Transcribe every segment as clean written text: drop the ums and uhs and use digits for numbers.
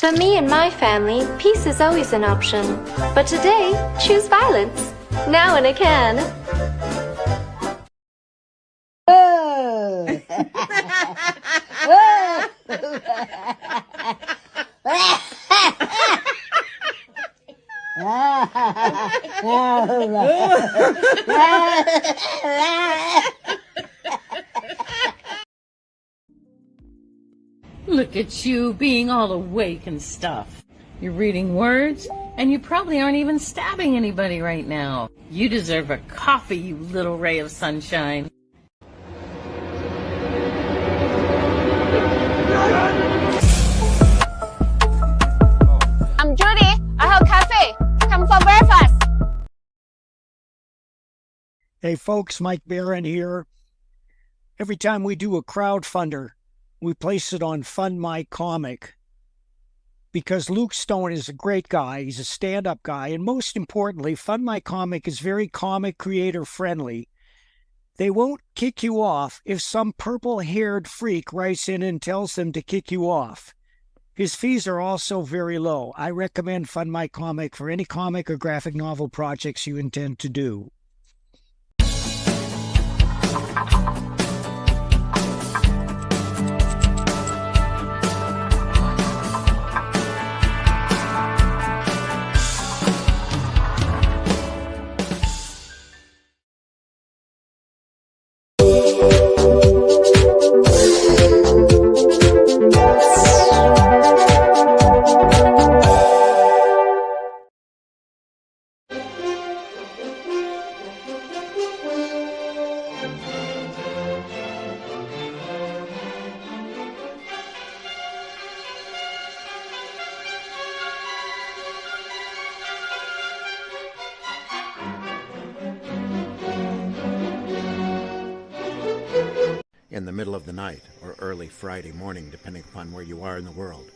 For me and my family, peace is always an option. But today, choose violence. Now in a can. Look at you being all awake and stuff. You're reading words, and you probably aren't even stabbing anybody right now. You deserve a coffee, you little ray of sunshine. I'm Judy. I have cafe. Come for breakfast. Hey folks, Mike Barron here. Every time we do a crowdfunder, we place it on Fund My Comic because Luke Stone is a great guy. He's a stand-up guy. And most importantly, Fund My Comic is very comic creator friendly. They won't kick you off if some purple-haired freak writes in and tells them to kick you off. His fees are also very low. I recommend Fund My Comic for any comic or graphic novel projects you intend to do. In the middle of the night, or early Friday morning, depending upon where you are in the world,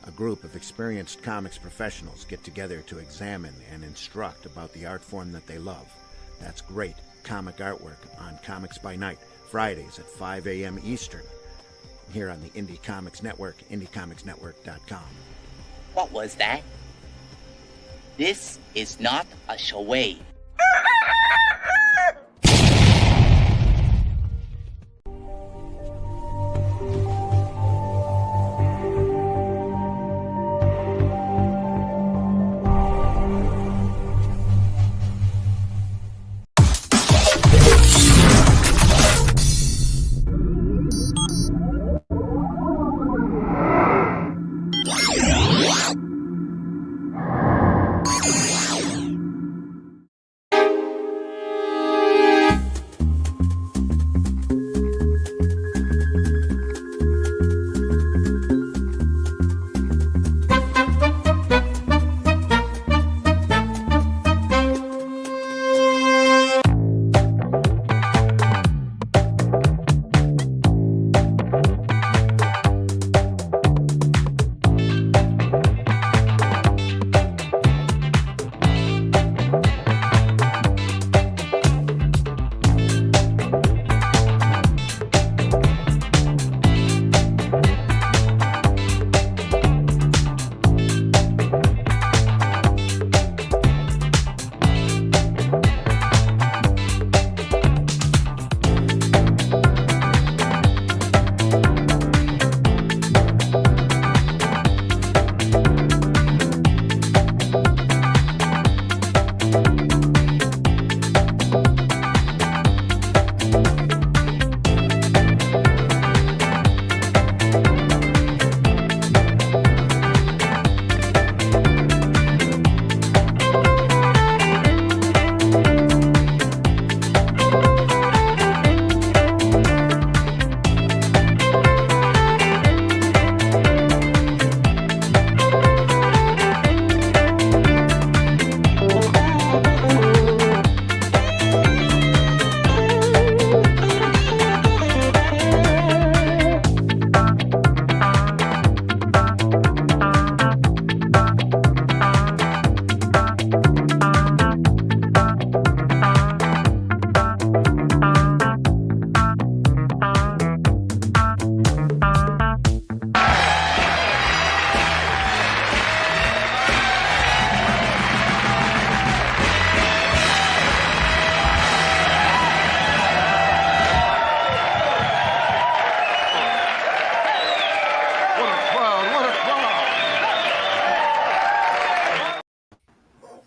a group of experienced comics professionals get together to examine and instruct about the art form that they love. That's great comic artwork on Comics by Night, Fridays at 5 a.m. Eastern, here on the Indie Comics Network, indiecomicsnetwork.com. What was that? This is not a charade.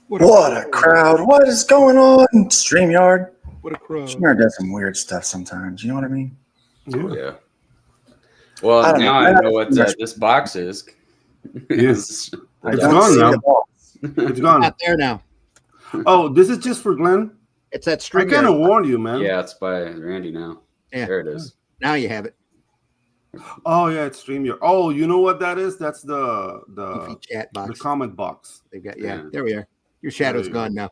What a crowd. What is going on? StreamYard. What a crowd. StreamYard does some weird stuff sometimes. You know what I mean? Oh, yeah. Well, I don't now know. I know what this box is. Yes. I It's don't gone see now. the box. It's gone. Not there now. Oh, this is just for Glenn? It's that I string. kind of warned you, man. Yeah, it's by Randy now. Yeah. There it is. Now you have it. Oh, yeah, it's StreamYard. Oh, you know what that is? That's Goofy the chat box. comment box. They've got, Yeah. there we are. Your shadow's There you gone now.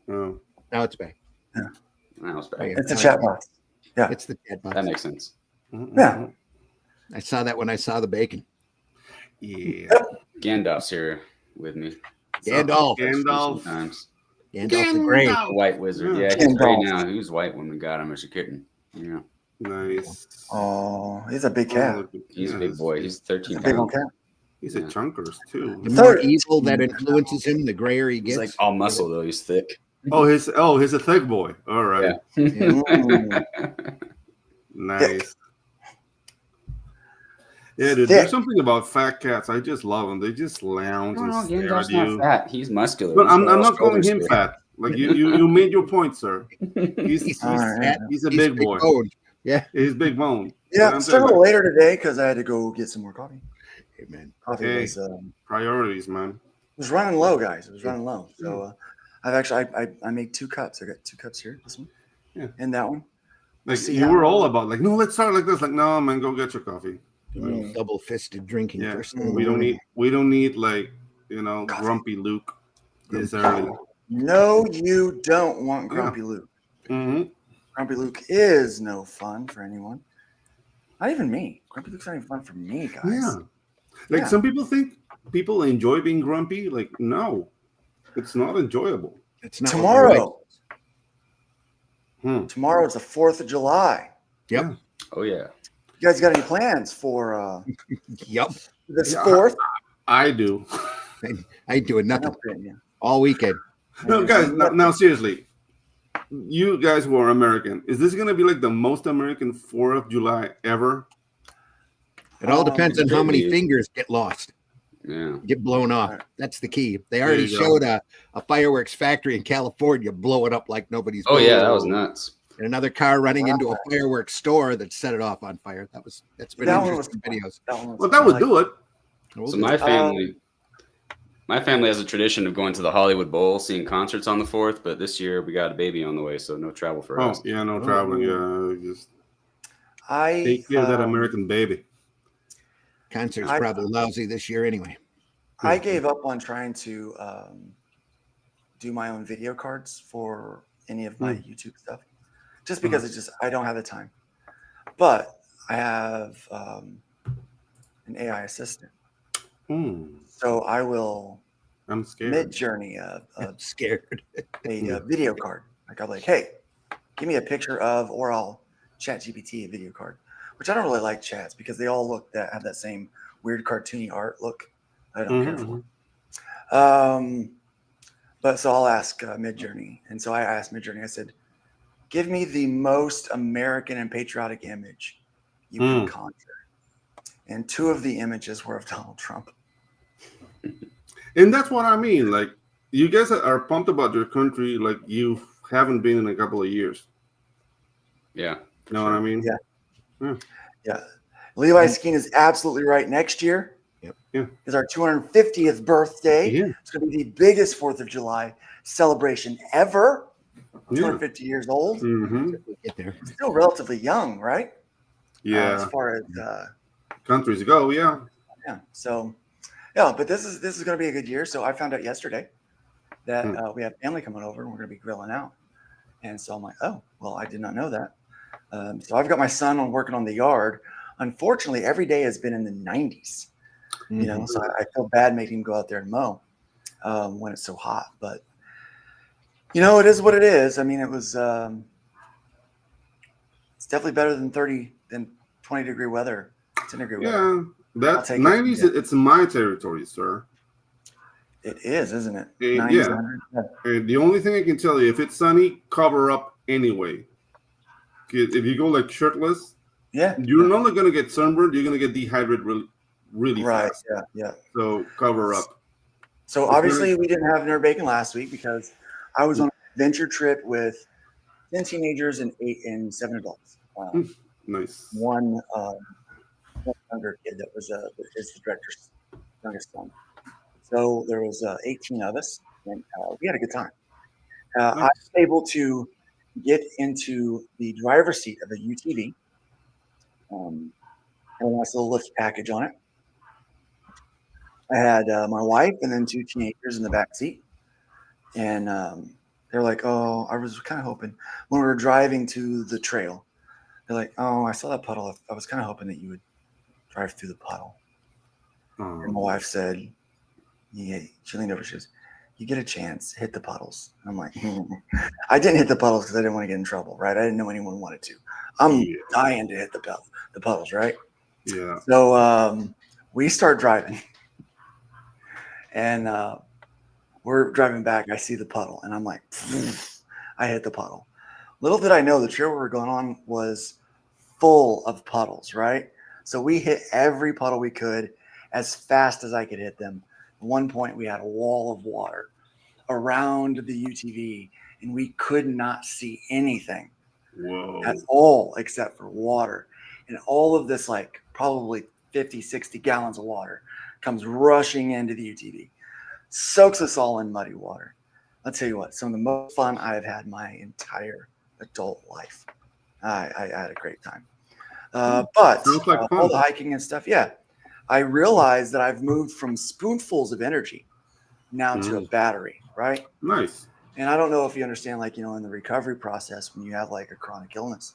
Oh. Now it's back. Now it's back. Oh, yeah. It's a chat box. Yeah. It's the chat box. That makes sense. Yeah. I saw that when I saw the bacon. Yeah. Gandalf's here with me. Gandalf. Gandalf. Sometimes. Gandalf the Grey. The white wizard. Yeah. Yeah, he's gray Gandalf. now. He was white when we got him as a kitten. Yeah. Nice. Oh, he's a big cat. look at- He's a big yes. boy. He's He's 13 a big old pounds. cat. He's a Yeah. chunkers, too. The more Third. evil that influences him, the grayer he He's gets. like all muscle, though. He's thick. Oh, he's a thick boy. All right. Yeah. Mm. Nice. Yeah, dude. Thick. There's something about fat cats. I just love them. They just lounge and No, stare Gandalf's at you. not fat. He's muscular. But He's I'm got not calling shoulders him big. fat. Like you made your point, sir. He's All right. fat. he's a He's big boy. boned. Yeah. He's big bone. Yeah, But I'm started a saying, little like, later today because I had to go get some more coffee. Amen. Coffee Hey. Priorities, man. it was running low, guys. It was running low. So I've actually I made 2 cups. I got 2 cups here. This one, Yeah. and that one. Like see you how- were all about like, no, let's start like this. Like, no, man, go get your coffee. Mm. Double-fisted drinking Yeah, first. we don't need like Coffee. grumpy Luke this early. No, you don't want Grumpy Luke. Mm-hmm. Grumpy Luke is no fun for anyone. Not even me. Grumpy Luke's not even fun for me, guys. Yeah, like Yeah. some people think people enjoy being grumpy. Like, no, it's not enjoyable. It's not Tomorrow. Hmm. Tomorrow is the 4th of July. Yep. Oh, yeah. You guys got any plans for Yep. this Yeah, 4th? I do. I ain't doing nothing Yeah. all weekend. No, guys, now seriously, you guys who are American, is this gonna be like the most American 4th of July ever? It all depends on how many maybe. fingers get lost, Yeah. get blown off. That's the key. They There already you go. showed a fireworks factory in California blow it up like nobody's. Oh, yeah. business. That was nuts. And another car running into a fireworks store that set it off on fire. That's been That one was interesting videos. Well, that would do it. So my family has a tradition of going to the Hollywood Bowl, seeing concerts on the 4th, but this year we got a baby on the way, so no travel for Oh, us. yeah, no traveling. Yeah, just I take care of that American baby. Concert's I- probably lousy this year anyway. I gave up on trying to do my own video cards for any of my YouTube stuff, just because it's just I don't have the time. But I have an AI assistant, so I will I'm scared. mid-journey I'm scared. a video card. Like I'm like, hey, give me a picture of, or I'll chat GPT a video card, which I don't really like chats because they all have that same weird cartoony art look. I don't care for. But so I'll ask Midjourney, and so I asked Midjourney. I said, give me the most American and patriotic image you can conjure, and 2 of the images were of Donald Trump. And that's what I mean. Like, you guys are pumped about your country like you haven't been in a couple of years. Yeah. You know what I mean? Yeah. Yeah. Levi Skeen is absolutely right. Next year is our 250th birthday. Yeah. It's going to be the biggest 4th of July celebration ever. Yeah. 250 years old. Mm-hmm. Get there. Still relatively young, right? Yeah. As far as Countries go, yeah. yeah. So yeah, but this is going to be a good year. So I found out yesterday that we have family coming over and we're going to be grilling out. And so I'm like, oh, well, I did not know that. So I've got my son on working on the yard. Unfortunately, every day has been in the 90s. You know, so I feel bad making him go out there and mow when it's so hot. But you know, it is what it is. I mean, it was it's definitely better than 20-degree weather, 10-degree weather. Yeah. That's take it. 90s. Yeah. It's my territory, sir. It is, isn't it? Yeah. 90s, 100s. Yeah. And the only thing I can tell you, if it's sunny, cover up anyway. If you go like shirtless, Yeah. you're not only going to get sunburned, you're going to get dehydrated really Right. fast. Yeah. So cover up. So obviously we didn't have Nerd Bacon last week because I was on an adventure trip with 10 teenagers and 7 adults. Nice. One younger kid that was is the director's youngest son. So there was 18 of us, and we had a good time. I was able to get into the driver's seat of a UTV. Had a nice little lift package on it. I had my wife and then 2 teenagers in the back seat, and they're like, "Oh, I was kind of hoping when we were driving to the trail." They're like, "Oh, I saw that puddle. I was kind of hoping that you would drive through the puddle." And my wife said, "Yeah." She leaned over. She goes, "You get a chance, hit the puddles." And I'm like, I didn't hit the puddles because I didn't want to get in trouble, right? I didn't know anyone wanted to. I'm dying to hit the puddles, right? Yeah. So we start driving, and we're driving back. I see the puddle, and I'm like, I hit the puddle. Little did I know the trail we were going on was full of puddles, right? So we hit every puddle we could as fast as I could hit them. At one point, we had a wall of water around the UTV, and we could not see anything at all except for water. And all of this, like probably 50, 60 gallons of water comes rushing into the UTV, soaks us all in muddy water. I'll tell you what, some of the most fun I've had my entire adult life. I had a great time. But all the hiking and stuff, yeah. I realized that I've moved from spoonfuls of energy now to a battery, right? Nice. And I don't know if you understand, like, you know, in the recovery process, when you have like a chronic illness,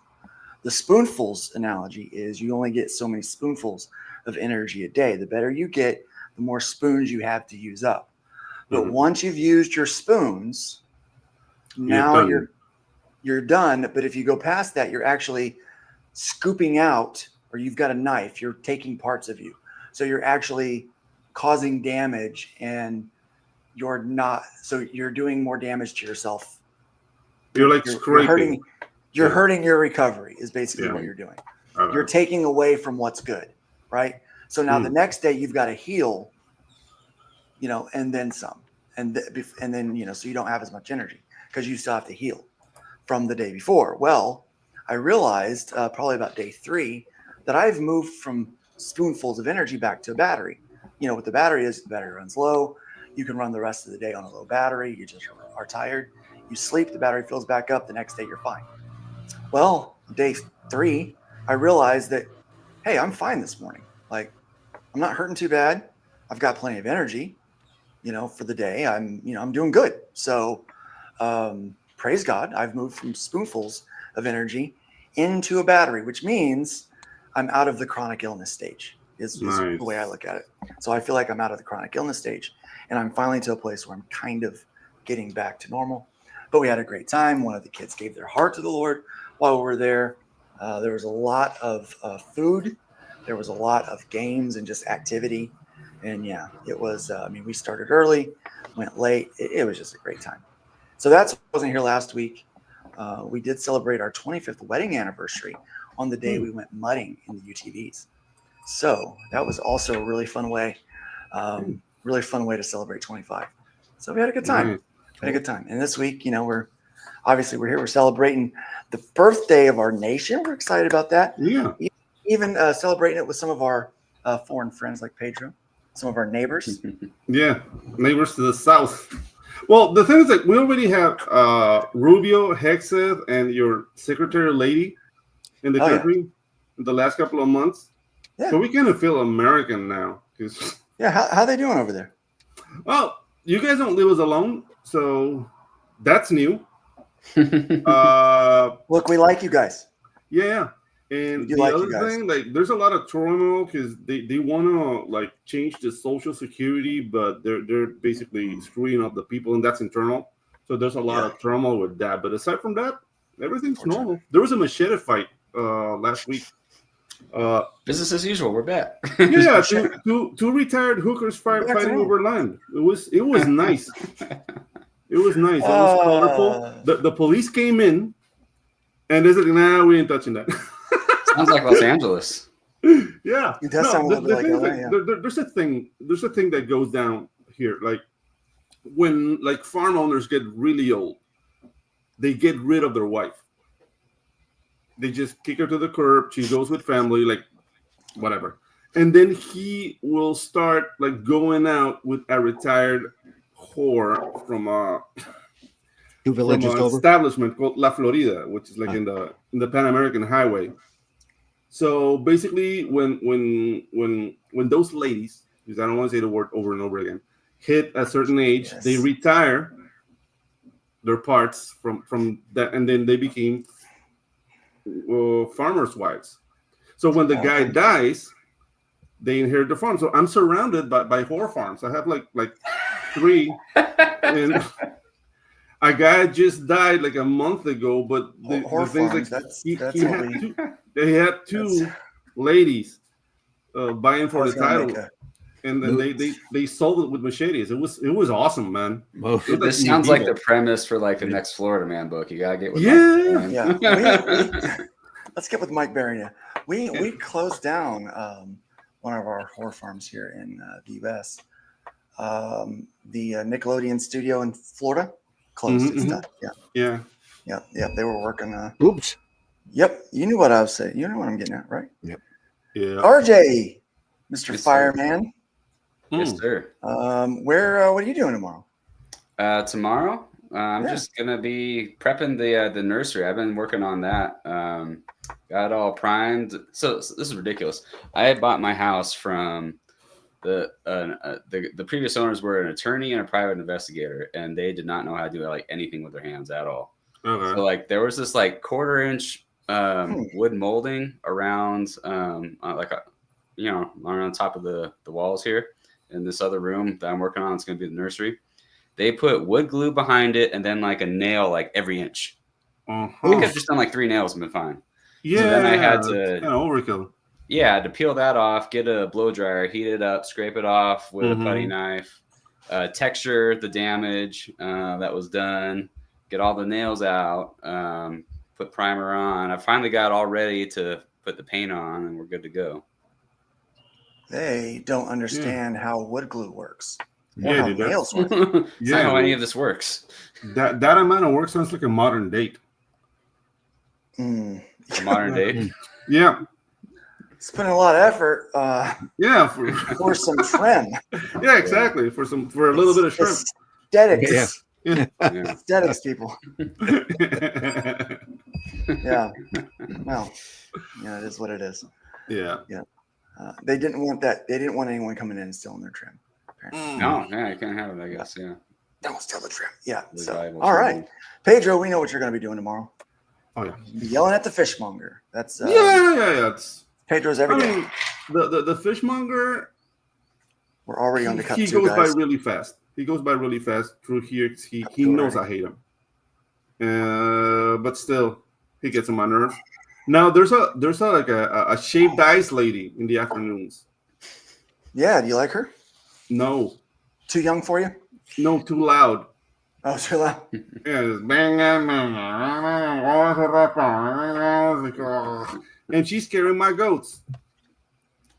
the spoonfuls analogy is you only get so many spoonfuls of energy a day. The better you get, the more spoons you have to use up. But once you've used your spoons, now you're done. But if you go past that, you're actually scooping out, or you've got a knife, you're taking parts of you. So you're actually causing damage, and you're not, so you're doing more damage to yourself. You're like scraping. You're hurting your recovery is basically what you're doing. You're taking away from what's good, right? So now the next day you've got to heal, you know, and then some, and then, you know, so you don't have as much energy because you still have to heal from the day before. Well, I realized probably about day 3 that I've moved from spoonfuls of energy back to a battery. You know what the battery is? The battery runs low. You can run the rest of the day on a low battery. You just are tired. You sleep, the battery fills back up. The next day you're fine. Well, day 3, I realized that, hey, I'm fine this morning. Like, I'm not hurting too bad. I've got plenty of energy, you know, for the day. I'm doing good. So praise God, I've moved from spoonfuls of energy into a battery, which means I'm out of the chronic illness stage is the way I look at it. So I feel like I'm out of the chronic illness stage, and I'm finally to a place where I'm kind of getting back to normal. But we had a great time. One of the kids gave their heart to the Lord while we were there. There was a lot of food. There was a lot of games and just activity. And yeah, it was, we started early, went late. It was just a great time. So I wasn't here last week. We did celebrate our 25th wedding anniversary on the day we went mudding in the UTVs. So that was also a really fun way to celebrate 25. So we had a good time. Had a good time. And this week, you know, we're here. We're celebrating the birthday of our nation. We're excited about that. Yeah. Even celebrating it with some of our foreign friends like Pedro, some of our neighbors. Yeah, neighbors to the south. Well, the thing is that we already have Rubio, Hexeth, and your secretary lady in the country in the last couple of months. Yeah. So we kind of feel American now. Yeah, how are they doing over there? Well, you guys don't leave us alone, so that's new. Look, we like you guys. Yeah. And the other thing, like, there's a lot of turmoil because they want to like change the Social Security, but they're basically screwing up the people, and that's internal. So there's a lot of turmoil with that. But aside from that, everything's normal. There was a machete fight last week. Business as usual. We're back. Yeah, two retired hookers fighting over land. It was nice. It was nice. It was colorful. The police came in, and they said, "Nah, we ain't touching that." Sounds like Los Angeles. Yeah, there's a thing that goes down here. Like, when like farm owners get really old, they get rid of their wife. They just kick her to the curb. She goes with family, like whatever. And then he will start like going out with a retired whore from a establishment called La Florida, which is like in the Pan American Highway. So basically, when those ladies, because I don't want to say the word over and over again, hit a certain age, they retire their parts from that, and then they became farmers' wives. So when the guy dies, they inherit the farm. So I'm surrounded by whore farms. I have like 3, and a guy just died like a month ago. But the things like they had 2 ladies buying for the title. And then they sold it with machetes. It was awesome, man. Dude, this sounds like the premise for like the next Florida Man book. You gotta get with Let's get with Mike Barron. Yeah, we closed down one of our whore farms here in the U.S. The Nickelodeon studio in Florida closed its stuff. Yeah. They were working. Oops. Yep. You knew what I was saying. You know what I'm getting at, right? Yep. Yeah. RJ, Mr. Fireman. Yes, sir. What are you doing tomorrow? Tomorrow, I'm just gonna be prepping the nursery. I've been working on that. Got it all primed. So this is ridiculous. I had bought my house from the previous owners were an attorney and a private investigator, and they did not know how to do like anything with their hands at all. Okay. So like there was this like 1/4-inch wood molding around around the top of the walls here. In this other room that I'm working on, it's going to be the nursery. They put wood glue behind it and then like a nail like every inch. We could have just done like 3 nails and been fine. Yeah, so then I had to overkill. Yeah, I had to peel that off, get a blow dryer, heat it up, scrape it off with a putty knife, texture the damage that was done, get all the nails out, put primer on. I finally got all ready to put the paint on, and we're good to go. They don't understand how wood glue works. Yeah, how nails work. It's not how any of this works. That amount of work sounds like a modern date. A modern date? Yeah. Spending a lot of effort. For some trim. Yeah, exactly. For a little bit of shrimp. Aesthetics. Yeah. Aesthetics, people. Yeah. Well, it is what it is. Yeah. Yeah. They didn't want that. They didn't want anyone coming in and stealing their trim. No, you can't have it, I guess. Yeah. Don't steal the trim. Yeah. So, all right. Pedro, we know what you're going to be doing tomorrow. Oh, yeah. Be yelling at the fishmonger. That's yeah. It's Pedro's every day. The fishmonger. We're already on the cut. He goes by really fast. He goes by really fast through here. He knows I hate him. But still, he gets on my nerves. Now there's a shaved ice lady in the afternoons. Yeah, do you like her? No. Too young for you? No, too loud. Oh, too loud. And she's scaring my goats.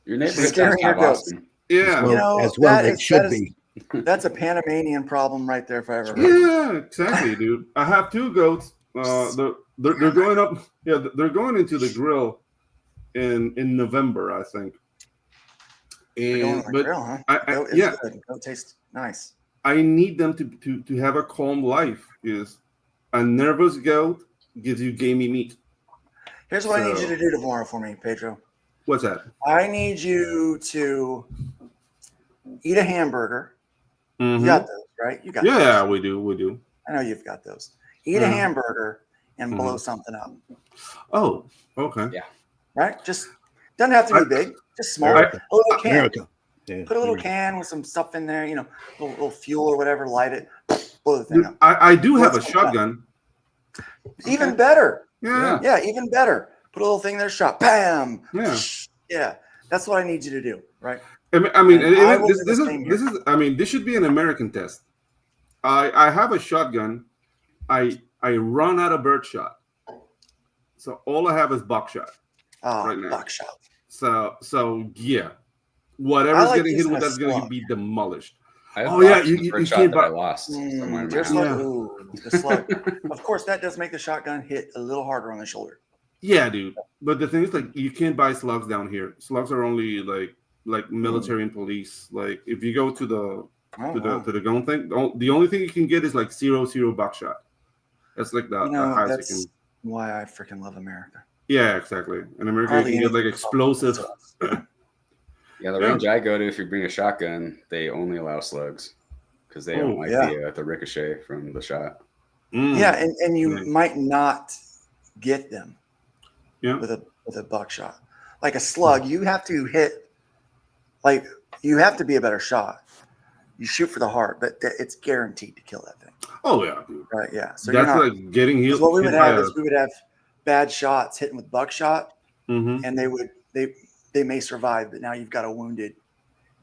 Your neighborhood scaring your goats. Yeah, as well it should be. That's a Panamanian problem right there forever. Yeah, exactly, dude. I have 2 goats. They're going up. Yeah, they're going into the grill in November, I think. And but grill, huh? Good. Goat tastes nice. I need them to have a calm life. Because a nervous goat gives you gamey meat. Here's what I need you to do tomorrow for me, Pedro. What's that? I need you to eat a hamburger. You got those, right? You got those. Yeah, we do. I know you've got those. Eat a hamburger and blow something up. Oh, okay. Yeah. Right? Just doesn't have to be big. Just small. A little can. Yeah. Put a little can with some stuff in there, little fuel or whatever, light it, blow the thing up. I do have a shotgun. Even better. Yeah. Yeah, even better. Put a little thing there, shot. Bam. Yeah. Yeah. That's what I need you to do, right? I mean, this should be an American test. I have a shotgun. I run out of birdshot. So all I have is buckshot. Right now. Buckshot. So yeah. Whatever's getting hit with that's going to be demolished. have Oh, yeah, boxes you for a shot can't that I buy. lost somewhere in my Deer house. slug. Yeah. Ooh, the slug. Of course, that does make the shotgun hit a little harder on the shoulder. Yeah, dude. But the thing is, like, you can't buy slugs down here. Slugs are only like military and police. Like, if you go to the to the gun thing, the only thing you can get is like 0.00 buckshot. That's like the highest you That's can. why I freaking love America. Yeah, exactly. In America, Hardly you can get like anything explosive. to us, you know? Yeah, the range I go to, if you bring a shotgun, they only allow slugs because they don't like the ricochet from the shot. Yeah, and you might not get them with a buckshot. Like a slug, you have to hit, like you have to be a better shot. You shoot for the heart, but it's guaranteed to kill that thing. Oh yeah, dude. Right? Yeah. So that's like getting healed. What we would have is we would have bad shots hitting with buckshot, and they may survive, but now you've got a wounded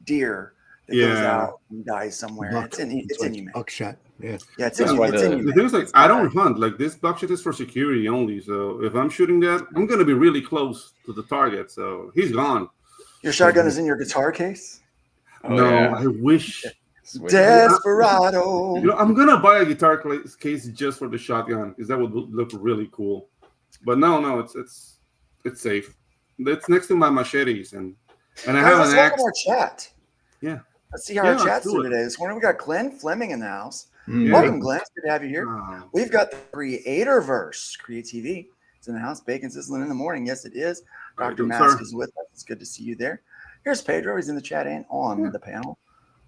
deer that goes out and dies somewhere. It's inhumane. Buckshot. Yeah. Yeah, it's inhumane. inhumane. The thing is, like, I don't hunt. Like, this buckshot is for security only. So if I'm shooting that, I'm gonna be really close to the target. So he's gone. Your shotgun is in your guitar case? No, I wish. Desperado. You know, I'm gonna buy a guitar case just for the shotgun because that would look really cool. But no, it's safe. It's next to my machetes and I have an axe. Our chat. Yeah. Let's see how our chat's doing today. This morning we got Glenn Fleming in the house. Yeah. Welcome, Glenn. It's good to have you here. We've got the Creatorverse. Creativity. It's in the house. Bacon sizzling in the morning. Yes, it is. Dr. Mask is with us. It's good to see you there. Here's Pedro. He's in the chat and on the panel.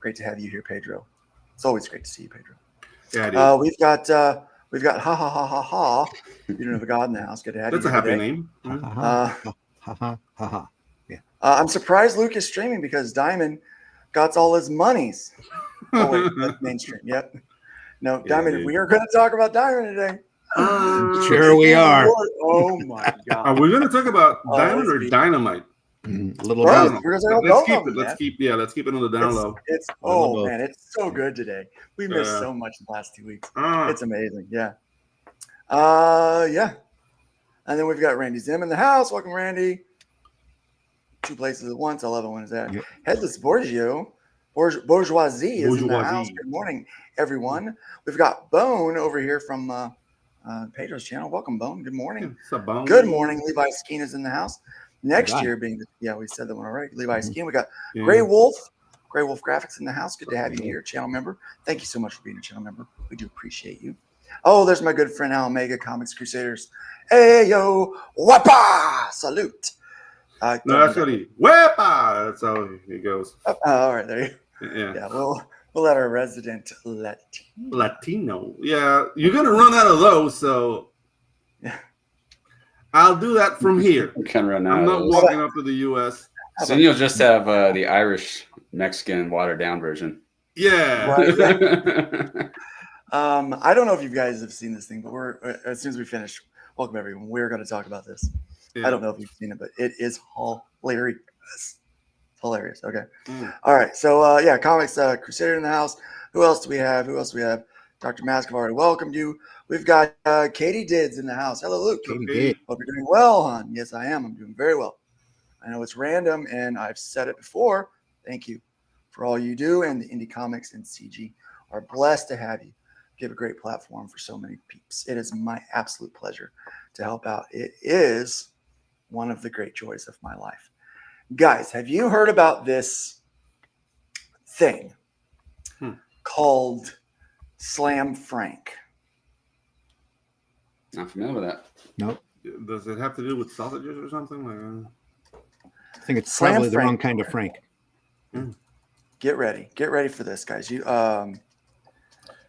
Great to have you here, Pedro. It's always great to see you, Pedro. Yeah, we've got ha ha ha ha ha. You don't have a God in the house. Good to have you. That's a happy name. Yeah. I'm surprised Luke is streaming because Diamond got all his monies. Oh wait, that's mainstream. Yep. No, Diamond. We are going to talk about Diamond today. Sure we are. Oh my God. Are we going to talk about Diamond or Dynamite? A little bit. Let's keep it on the down low. Man, it's so good today. We missed so much in the last 2 weeks. It's amazing. Yeah. And then we've got Randy Zim in the house. Welcome, Randy. 2 places at once. I love it when it's that. Yep. Headless Bourgeoisie is in the house. Good morning, everyone. We've got Bone over here from Pedro's channel. Welcome, Bone. Good morning. Bone? Good morning. Levi Skeen is in the house. Next year being, we said that one already. Levi Skeen. We got Gray Wolf Graphics in the house. Good to have you here, channel member. Thank you so much for being a channel member. We do appreciate you. Oh, there's my good friend Al Omega, Comics Crusaders. Hey, yo, wapa! Salute. No, that's what wapa! That's how he goes. All right, there you go. Yeah, we'll let our resident Latino. Yeah, you're going to run out of those, so I'll do that from here. We can run out. I'm not walking up to the U.S. Soon you'll just have the Irish Mexican watered down version. Yeah. Right. I don't know if you guys have seen this thing, but as soon as we finish, welcome everyone. We're going to talk about this. Yeah. I don't know if you've seen it, but it is hilarious. Hilarious. Okay. All right. So Comics Crusader in the house. Who else do we have? Dr. Mask, I've already welcomed you. We've got Katie Dids in the house. Hello, Luke. Katie. Hope you're doing well, hon. Yes, I am. I'm doing very well. I know it's random, and I've said it before. Thank you for all you do, and the Indie Comics and CG are blessed to have you. Give a great platform for so many peeps. It is my absolute pleasure to help out. It is one of the great joys of my life. Guys, have you heard about this thing called Slam Frank? Not familiar with that. Nope. Does it have to do with sausages or something? I think it's probably the wrong kind of Frank. Get ready for this, guys.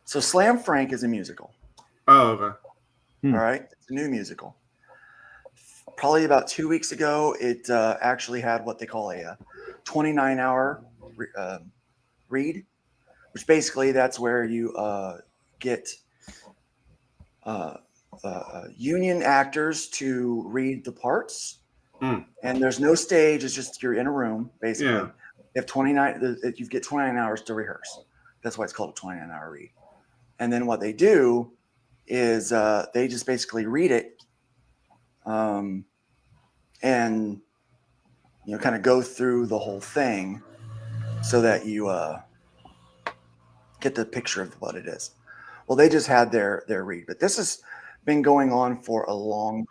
So Slam Frank is a musical. Oh, okay. All right. It's a new musical. Probably about 2 weeks ago, it actually had what they call a 29-hour read, which basically that's where you get union actors to read the parts. And there's no stage. It's just you're in a room, basically. Yeah. You get 29 hours to rehearse. That's why it's called a 29-hour read. And then what they do is they just basically read it and, kind of go through the whole thing so that you get the picture of what it is. Well, they just had their read, but this has been going on for a long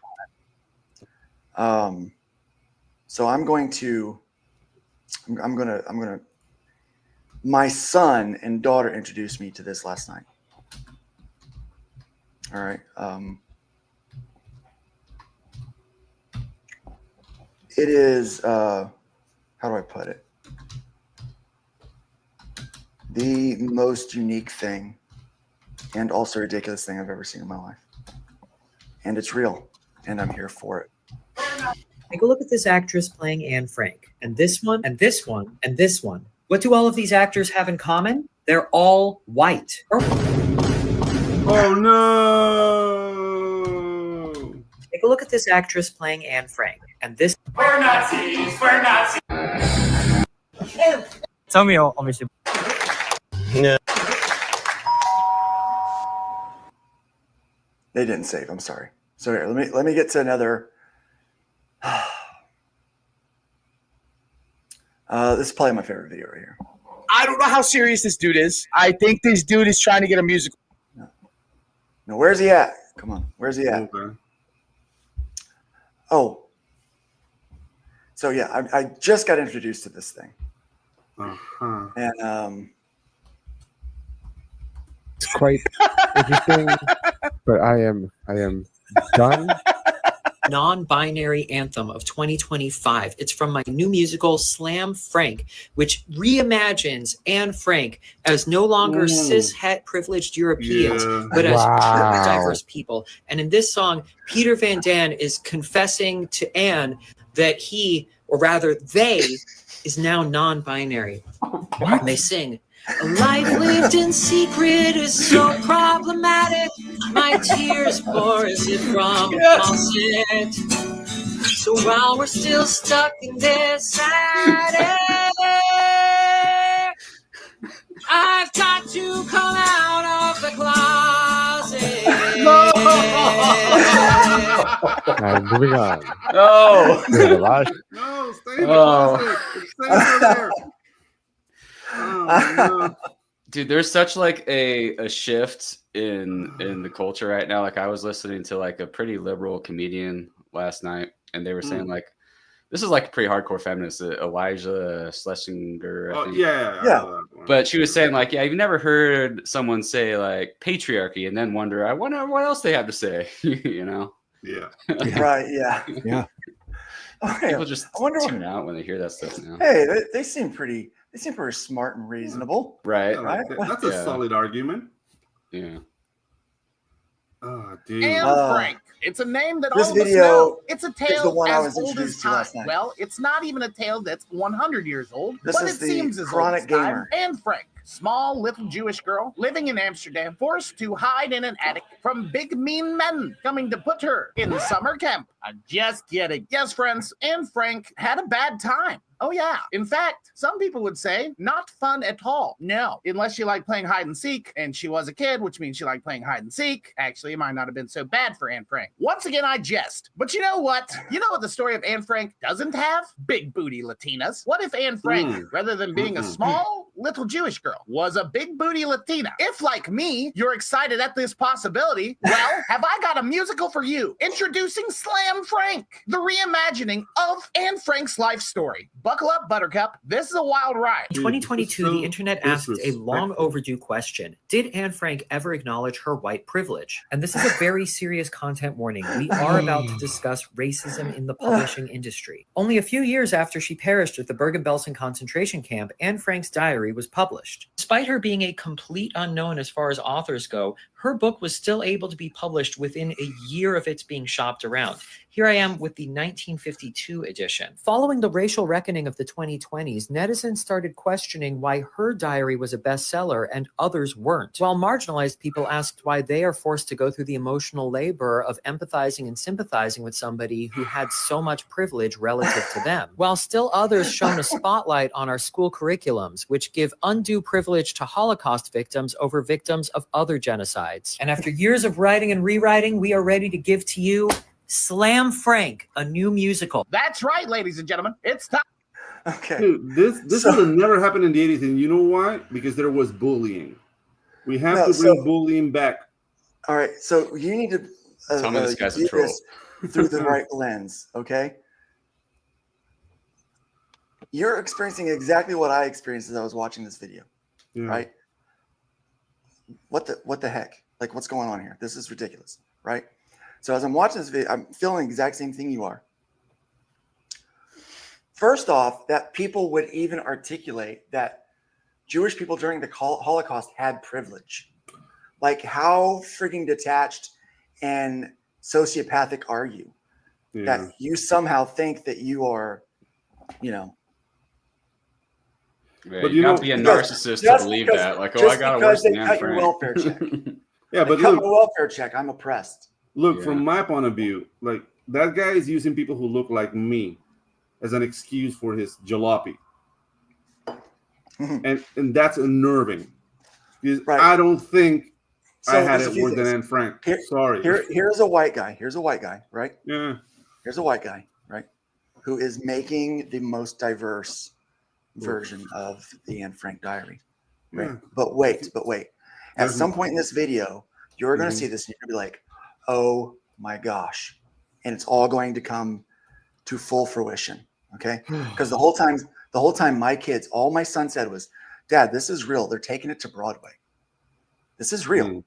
time. So I'm going to. My son and daughter introduced me to this last night. All right. It is, how do I put it? The most unique thing and also ridiculous thing I've ever seen in my life. And it's real, and I'm here for it. Take a look at this actress playing Anne Frank, and this one, and this one, and this one. What do all of these actors have in common? They're all white. Oh no! Take a look at this actress playing Anne Frank, and this. We're Nazis! We're Nazis! Tell me, obviously. Yeah. They didn't save. I'm sorry. So here, let me get to another. This is probably my favorite video right here. I don't know how serious this dude is. I think this dude is trying to get a musical. No, where's he at? Come on, where's he at? Okay. Oh. So yeah, I just got introduced to this thing. Uh-huh. And it's quite interesting, but I am done. Non-binary anthem of 2025. It's from my new musical Slam Frank, which reimagines Anne Frank as no longer cis het privileged Europeans, but as diverse people. And in this song, Peter Van Damme is confessing to Anne that he, or rather they, is now non-binary. And they sing, "A life lived in secret is so problematic. My tears pour as if from a faucet. So while we're still stuck in this attic, I've got to come out of the closet." Now, moving on. No. No, stay in the closet. Stay over there. Oh, no. Dude, there's such like a shift in the culture right now. Like I was listening to like a pretty liberal comedian last night, and they were saying like this is like a pretty hardcore feminist, Elijah Schlesinger. I think. Yeah. But she was saying like, yeah, you've never heard someone say like patriarchy and then wonder, I wonder what else they have to say, you know? Yeah. Right. Yeah. Yeah. People just tune out when they hear that stuff now. Hey, they seem pretty. They seem pretty smart and reasonable. Right. Yeah, Right? That's a solid argument. Yeah. Oh, dude. Anne Frank. It's a name that all this of us video know. It's a is tale the one I as was old as introduced to time. last night. Well, it's not even a tale that's 100 years old, This but is it the seems as old chronic as time. gamer. Anne Frank, small little Jewish girl living in Amsterdam, forced to hide in an attic from big mean men coming to put her in summer camp. I'm just kidding. Yes, friends, Anne Frank had a bad time. Oh, yeah. In fact, some people would say not fun at all. No, unless you like playing hide and seek, and she was a kid, which means she liked playing hide and seek. Actually, it might not have been so bad for Anne Frank. Once again, I jest. But you know what? You know what the story of Anne Frank doesn't have? Big booty Latinas. What if Anne Frank, rather than being a small little Jewish girl, was a big booty Latina? If, like me, you're excited at this possibility, well, have I got a musical for you. Introducing Slam Frank, the reimagining of Anne Frank's life story. Buckle up, Buttercup. This is a wild ride. In 2022, the internet asked a long overdue question. Did Anne Frank ever acknowledge her white privilege? And this is a very serious content warning. We are about to discuss racism in the publishing industry. Only a few years after she perished at the Bergen-Belsen concentration camp, Anne Frank's diary was published. Despite her being a complete unknown as far as authors go, her book was still able to be published within a year of its being shopped around. Here I am with the 1952 edition. Following the racial reckoning of the 2020s, netizens started questioning why her diary was a bestseller and others weren't, while marginalized people asked why they are forced to go through the emotional labor of empathizing and sympathizing with somebody who had so much privilege relative to them, while still others shone a spotlight on our school curriculums, which give undue privilege to Holocaust victims over victims of other genocides. And after years of writing and rewriting, we are ready to give to you Slam Frank, a new musical. That's right, ladies and gentlemen. It's time. Okay. Dude, this would have never happened in the 80s, and you know why? Because there was bullying. We have to bring bullying back. All right, so you need to Tell me this guy's view a troll. this through the right lens, okay? You're experiencing exactly what I experienced as I was watching this video, right? What the heck? Like, what's going on here? This is ridiculous, right? So as I'm watching this video, I'm feeling the exact same thing you are. First off, that people would even articulate that Jewish people during the Holocaust had privilege. Like, how freaking detached and sociopathic are you that you somehow think that you are, you know? Yeah, but you gotta be a narcissist to believe that. Like, I got to worse than Anne Frank. Welfare check. Yeah, but look, my welfare check. I'm oppressed. Look, from my point of view, like that guy is using people who look like me as an excuse for his jalopy, and that's unnerving. Because I don't think I had it worse than Anne Frank. Sorry. Here's a white guy. Right? Yeah. Here's a white guy, right? Who is making the most diverse version of the Anne Frank diary. Right? But wait. At some point in this video, you're going to see this and you're going to be like, oh my gosh. And it's all going to come to full fruition. Okay. Because the whole time my kids, all my son said was, Dad, this is real. They're taking it to Broadway. This is real.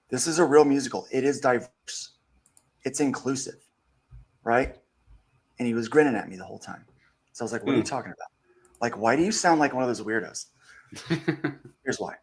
This is a real musical. It is diverse. It's inclusive. Right. And he was grinning at me the whole time. So I was like, what are you talking about? Like, why do you sound like one of those weirdos? Here's why.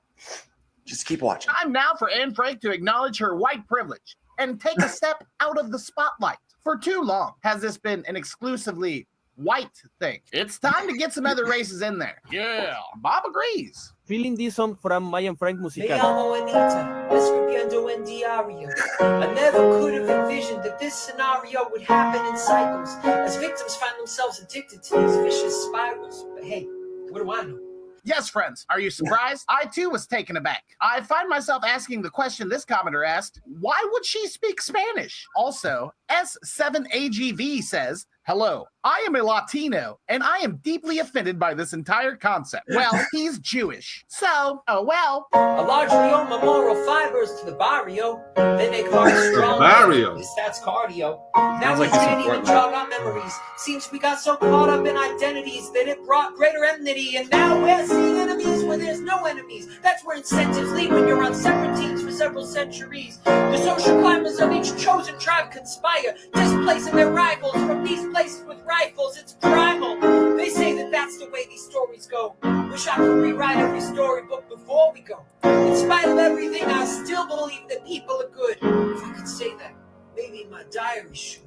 Just keep watching. Time now for Anne Frank to acknowledge her white privilege and take a step out of the spotlight. For too long has this been an exclusively white thing. It's time to get some other races in there. Yeah, Bob agrees. Feeling this song from Mayan Frank Musical. Me llamo Anita, escribiendo en diario. I never could have envisioned that this scenario would happen in cycles, as victims find themselves addicted to these vicious spirals. But hey, what do I know? Yes, friends. Are you surprised? I too was taken aback. I find myself asking the question this commenter asked, why would she speak Spanish? Also, S7AGV says, hello, I am a Latino, and I am deeply offended by this entire concept. Well, he's Jewish. So, oh well. I largely owe my moral fibers to the barrio. They make hearts strong. Barrio. That's cardio. Now we didn't even jog our memories. Seems we got so caught up in identities that it brought greater enmity. And now we're seeing enemies where there's no enemies. That's where incentives lead when you're on separate teams for several centuries. The social climbers of each chosen tribe conspire, displacing their rivals from these places with rifles. It's primal. They say that that's the way these stories go. Wish I could rewrite every storybook before we go. In spite of everything, I still believe that people are good. If I could say that, maybe my diary should.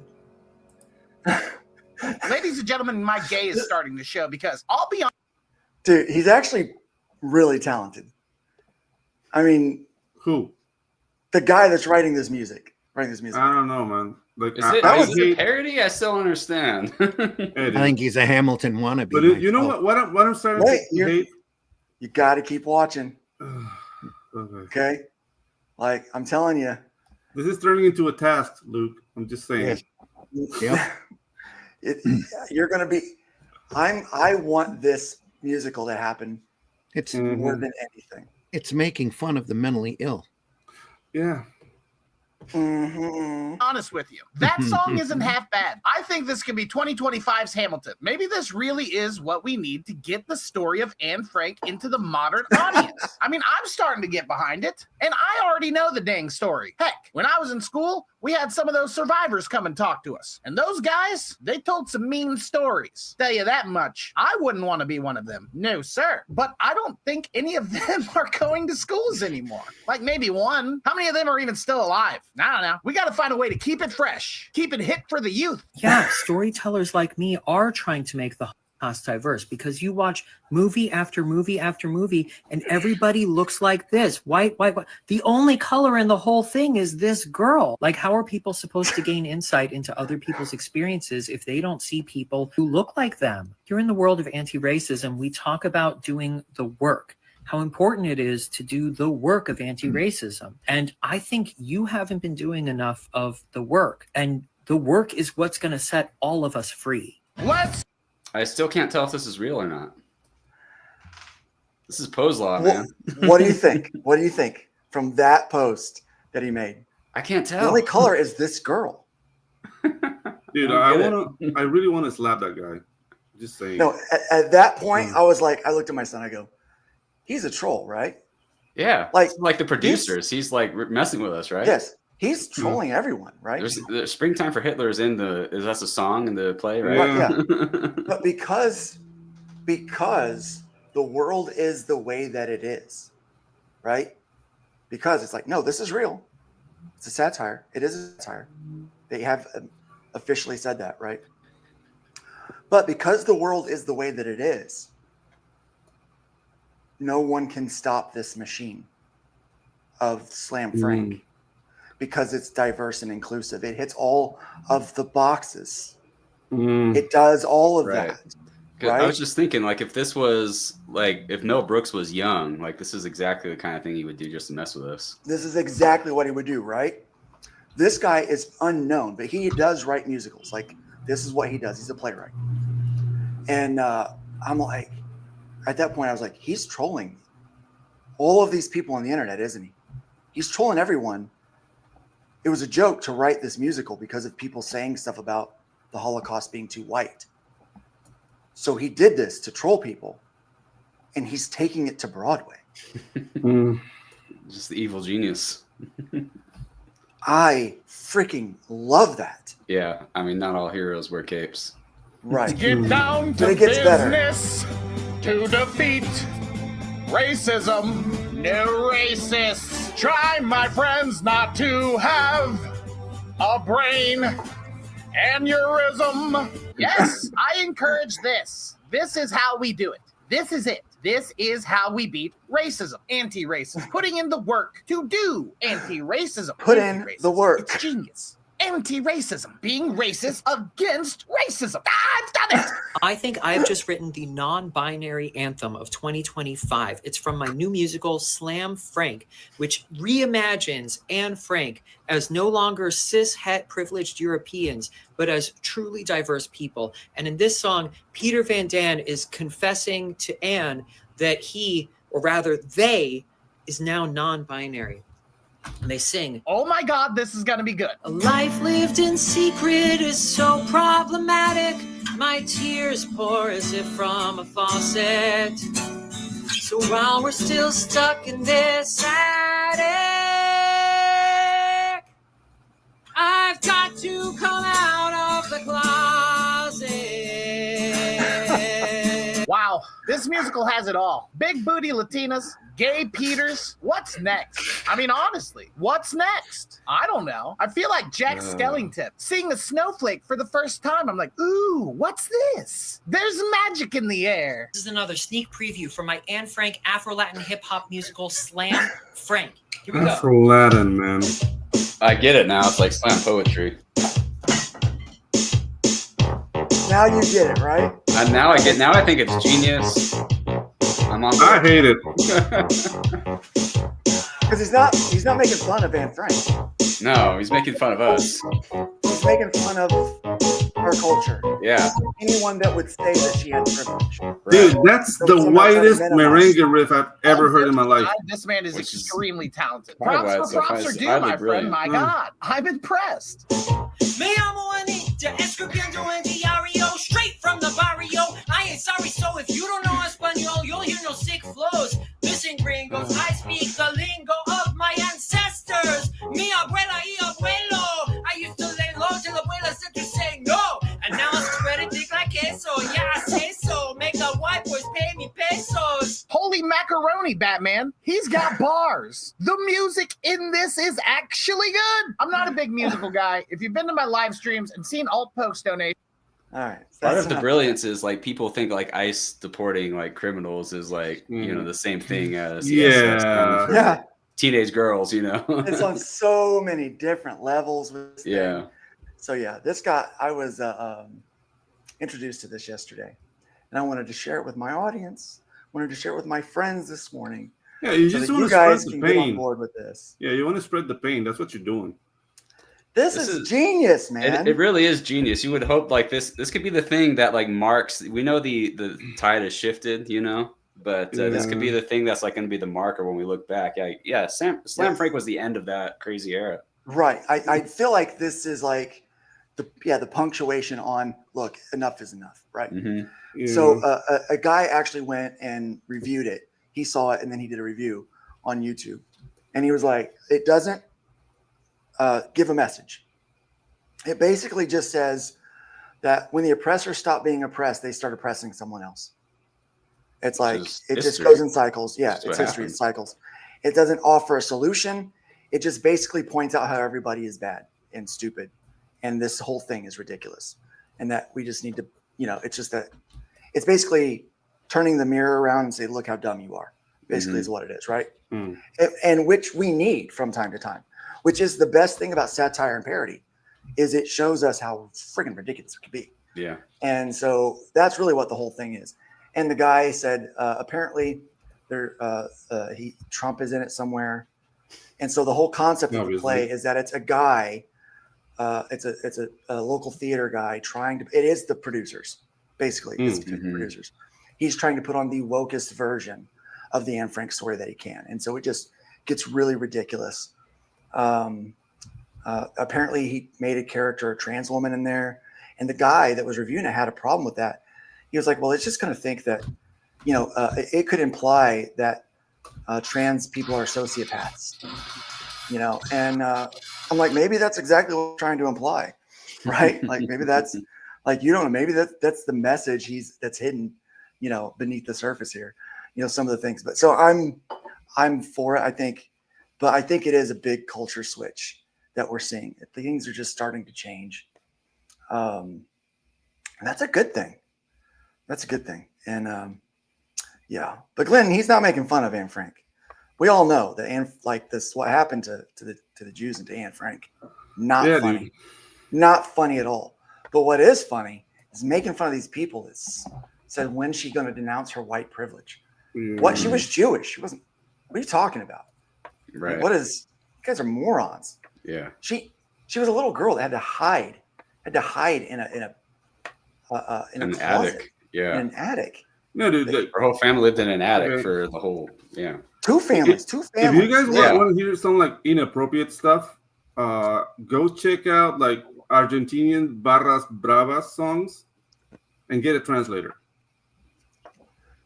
Ladies and gentlemen, my gay is starting the show because I'll be on. Dude, he's actually really talented. I mean, who? The guy that's writing this music. I don't know, man. Like, is it a parody? I still understand. I think he's a Hamilton wannabe. But you know what I'm starting to hate? You got to keep watching. Okay. Like, I'm telling you. This is turning into a task, Luke. I'm just saying. Yeah. You're going to be. I want this musical to happen. It's more than anything. It's making fun of the mentally ill. Yeah. Honest with you, that song isn't half bad. I think this could be 2025's Hamilton. Maybe this really is what we need to get the story of Anne Frank into the modern audience. I mean, I'm starting to get behind it, and I already know the dang story. Heck, when I was in school, we had some of those survivors come and talk to us, and those guys, they told some mean stories. Tell you that much. I wouldn't want to be one of them. No, sir. But I don't think any of them are going to schools anymore. Like maybe one. How many of them are even still alive? I don't know. We got to find a way to keep it fresh, keep it hip for the youth. Yeah, storytellers like me are trying to make the Holocaust diverse, because you watch movie after movie after movie and everybody looks like this. White. The only color in the whole thing is this girl. Like, how are people supposed to gain insight into other people's experiences if they don't see people who look like them? Here in the world of anti-racism, we talk about doing the work, how important it is to do the work of anti-racism. And I think you haven't been doing enough of the work. And the work is what's going to set all of us free. Let's. I still can't tell if this is real or not. This is pose law, What, man. what do you think? What do you think from that post that he made? I can't tell. The only color is this girl. Dude, I really want to slap that guy. Just saying. No, at that point, I was like, I looked at my son. I go, he's a troll, right? Yeah, like the producers. He's like messing with us, right? Yes, he's trolling everyone, right? The Springtime for Hitler is that's a song in the play, right? Yeah. But because the world is the way that it is, right? Because it's like, no, this is real. It's a satire. It is a satire. They have officially said that, right? But because the world is the way that it is, no one can stop this machine of Slam Frank because it's diverse and inclusive. It hits all of the boxes. It does all of that. Right? I was just thinking, like, if this was like if Mel Brooks was young, like this is exactly the kind of thing he would do just to mess with us. This is exactly what he would do, right? This guy is unknown, but he does write musicals. Like, this is what he does. He's a playwright. And I'm like, at that point, I was like, he's trolling all of these people on the internet, isn't he? He's trolling everyone. It was a joke to write this musical because of people saying stuff about the Holocaust being too white. So he did this to troll people, and he's taking it to Broadway. Just the evil genius. I freaking love that. Yeah, I mean, not all heroes wear capes. Right. Get down to But it gets better. business to defeat racism. No racists. Try, my friends, not to have a brain aneurysm. Yes, I encourage this. This is how we do it. This is it. This is how we beat racism. Anti-racism. Putting in the work to do anti-racism. Put in the work. It's genius. Anti-racism. Being racist against racism. I've done it. I think I've just written the non-binary anthem of 2025. It's from my new musical, Slam Frank, which reimagines Anne Frank as no longer cis-het privileged Europeans, but as truly diverse people. And in this song, Peter Van Daan is confessing to Anne that he, or rather they, is now non-binary. And they sing, oh my God, this is going to be good. A life lived in secret is so problematic. My tears pour as if from a faucet. So while we're still stuck in this attic, I've got to come out of the closet. Wow, this musical has it all. Big booty Latinas, gay Peters. What's next? I mean, honestly, what's next? I don't know. I feel like Jack Skellington seeing a snowflake for the first time. I'm like, ooh, what's this? There's magic in the air. This is another sneak preview for my Anne Frank Afro-Latin hip-hop musical, Slam Frank. Here we go. Afro-Latin, man. I get it now. It's like slam poetry. Now you get it, right? Now I think it's genius. I hate it. Because he's not making fun of Anne Frank. No, he's making fun of us. He's making fun of her culture. Yeah. Anyone that would say that she had privilege. Dude, that's the whitest merengue riff I've ever heard in my life. This man is extremely talented. Probably Props why for it's props are so due, highly my brilliant. friend. My God, I'm impressed. Me amo Anita, escribiendo en diario, straight from the barrio. I ain't sorry, so if you don't know Espanol, you'll hear no sick flows. Listen, gringos, I speak the lingo of my ancestors. Mi abuela y abuelo. I used to lay low till abuela said to say no. And now I spread it thick like queso. Yeah, I say so. Make the white boys pay me pesos. Holy macaroni, Batman. He's got bars. The music in this is actually good. I'm not a big musical guy. If you've been to my live streams and seen alt post donations. All right. Part of the brilliance is like people think like ICE deporting like criminals is like you know the same thing as yeah teenage girls, you know. It's on so many different levels with this yeah thing. So yeah, this guy, I was introduced to this yesterday, and I wanted to share it with my audience. Wanted to share it with my friends this morning. Yeah, you so just that want you to guys spread can the get on pain. board with this. Yeah, you want to spread the pain. That's what you're doing. This is genius, man. It really is genius. You would hope like this could be the thing that like marks. We know the tide has shifted, you know, But this could be the thing that's like going to be the marker when we look back. Yeah. Slam Frank was the end of that crazy era. Right. I feel like this is like the punctuation on, look, enough is enough. Right. Mm-hmm. So a guy actually went and reviewed it. He saw it and then he did a review on YouTube, and he was like, it doesn't give a message. It basically just says that when the oppressor stopped being oppressed, they start oppressing someone else. It's like it just goes in cycles. Yeah, it's history. It's cycles. It doesn't offer a solution. It just basically points out how everybody is bad and stupid, and this whole thing is ridiculous, and that we just need to, it's just that it's basically turning the mirror around and say, look how dumb you are. Basically, is what it is, right? And which we need from time to time. Which is the best thing about satire and parody, is it shows us how friggin' ridiculous it could be. Yeah. And so that's really what the whole thing is. And the guy said, apparently Trump is in it somewhere. And so the whole concept of the play is that it's a guy, it's a local theater guy it is the producers, basically. It's the producers. He's trying to put on the wokest version of the Anne Frank story that he can. And so it just gets really ridiculous. Apparently he made a character, a trans woman in there, and the guy that was reviewing it had a problem with that. He was like, well, it's just going to think that, it could imply that trans people are sociopaths, and I'm like, maybe that's exactly what we're trying to imply, right? Like maybe that's like, maybe that's the message that's hidden, beneath the surface here, some of the things. But so I'm for it, I think. But I think it is a big culture switch that we're seeing. Things are just starting to change. And that's a good thing. That's a good thing. And but Glenn, he's not making fun of Anne Frank. We all know that what happened to the Jews and to Anne Frank. Not funny. Dude. Not funny at all. But what is funny is making fun of these people that said, when's she going to denounce her white privilege? What? She was Jewish. She wasn't. What are you talking about? Right. Like, you guys are morons. Yeah. She was a little girl that had to hide in a closet, attic. Yeah. In an attic. No, dude. Her whole family lived in an attic for the whole. Yeah. Two families. If you guys want to hear some like inappropriate stuff, go check out like Argentinian Barras Bravas songs and get a translator.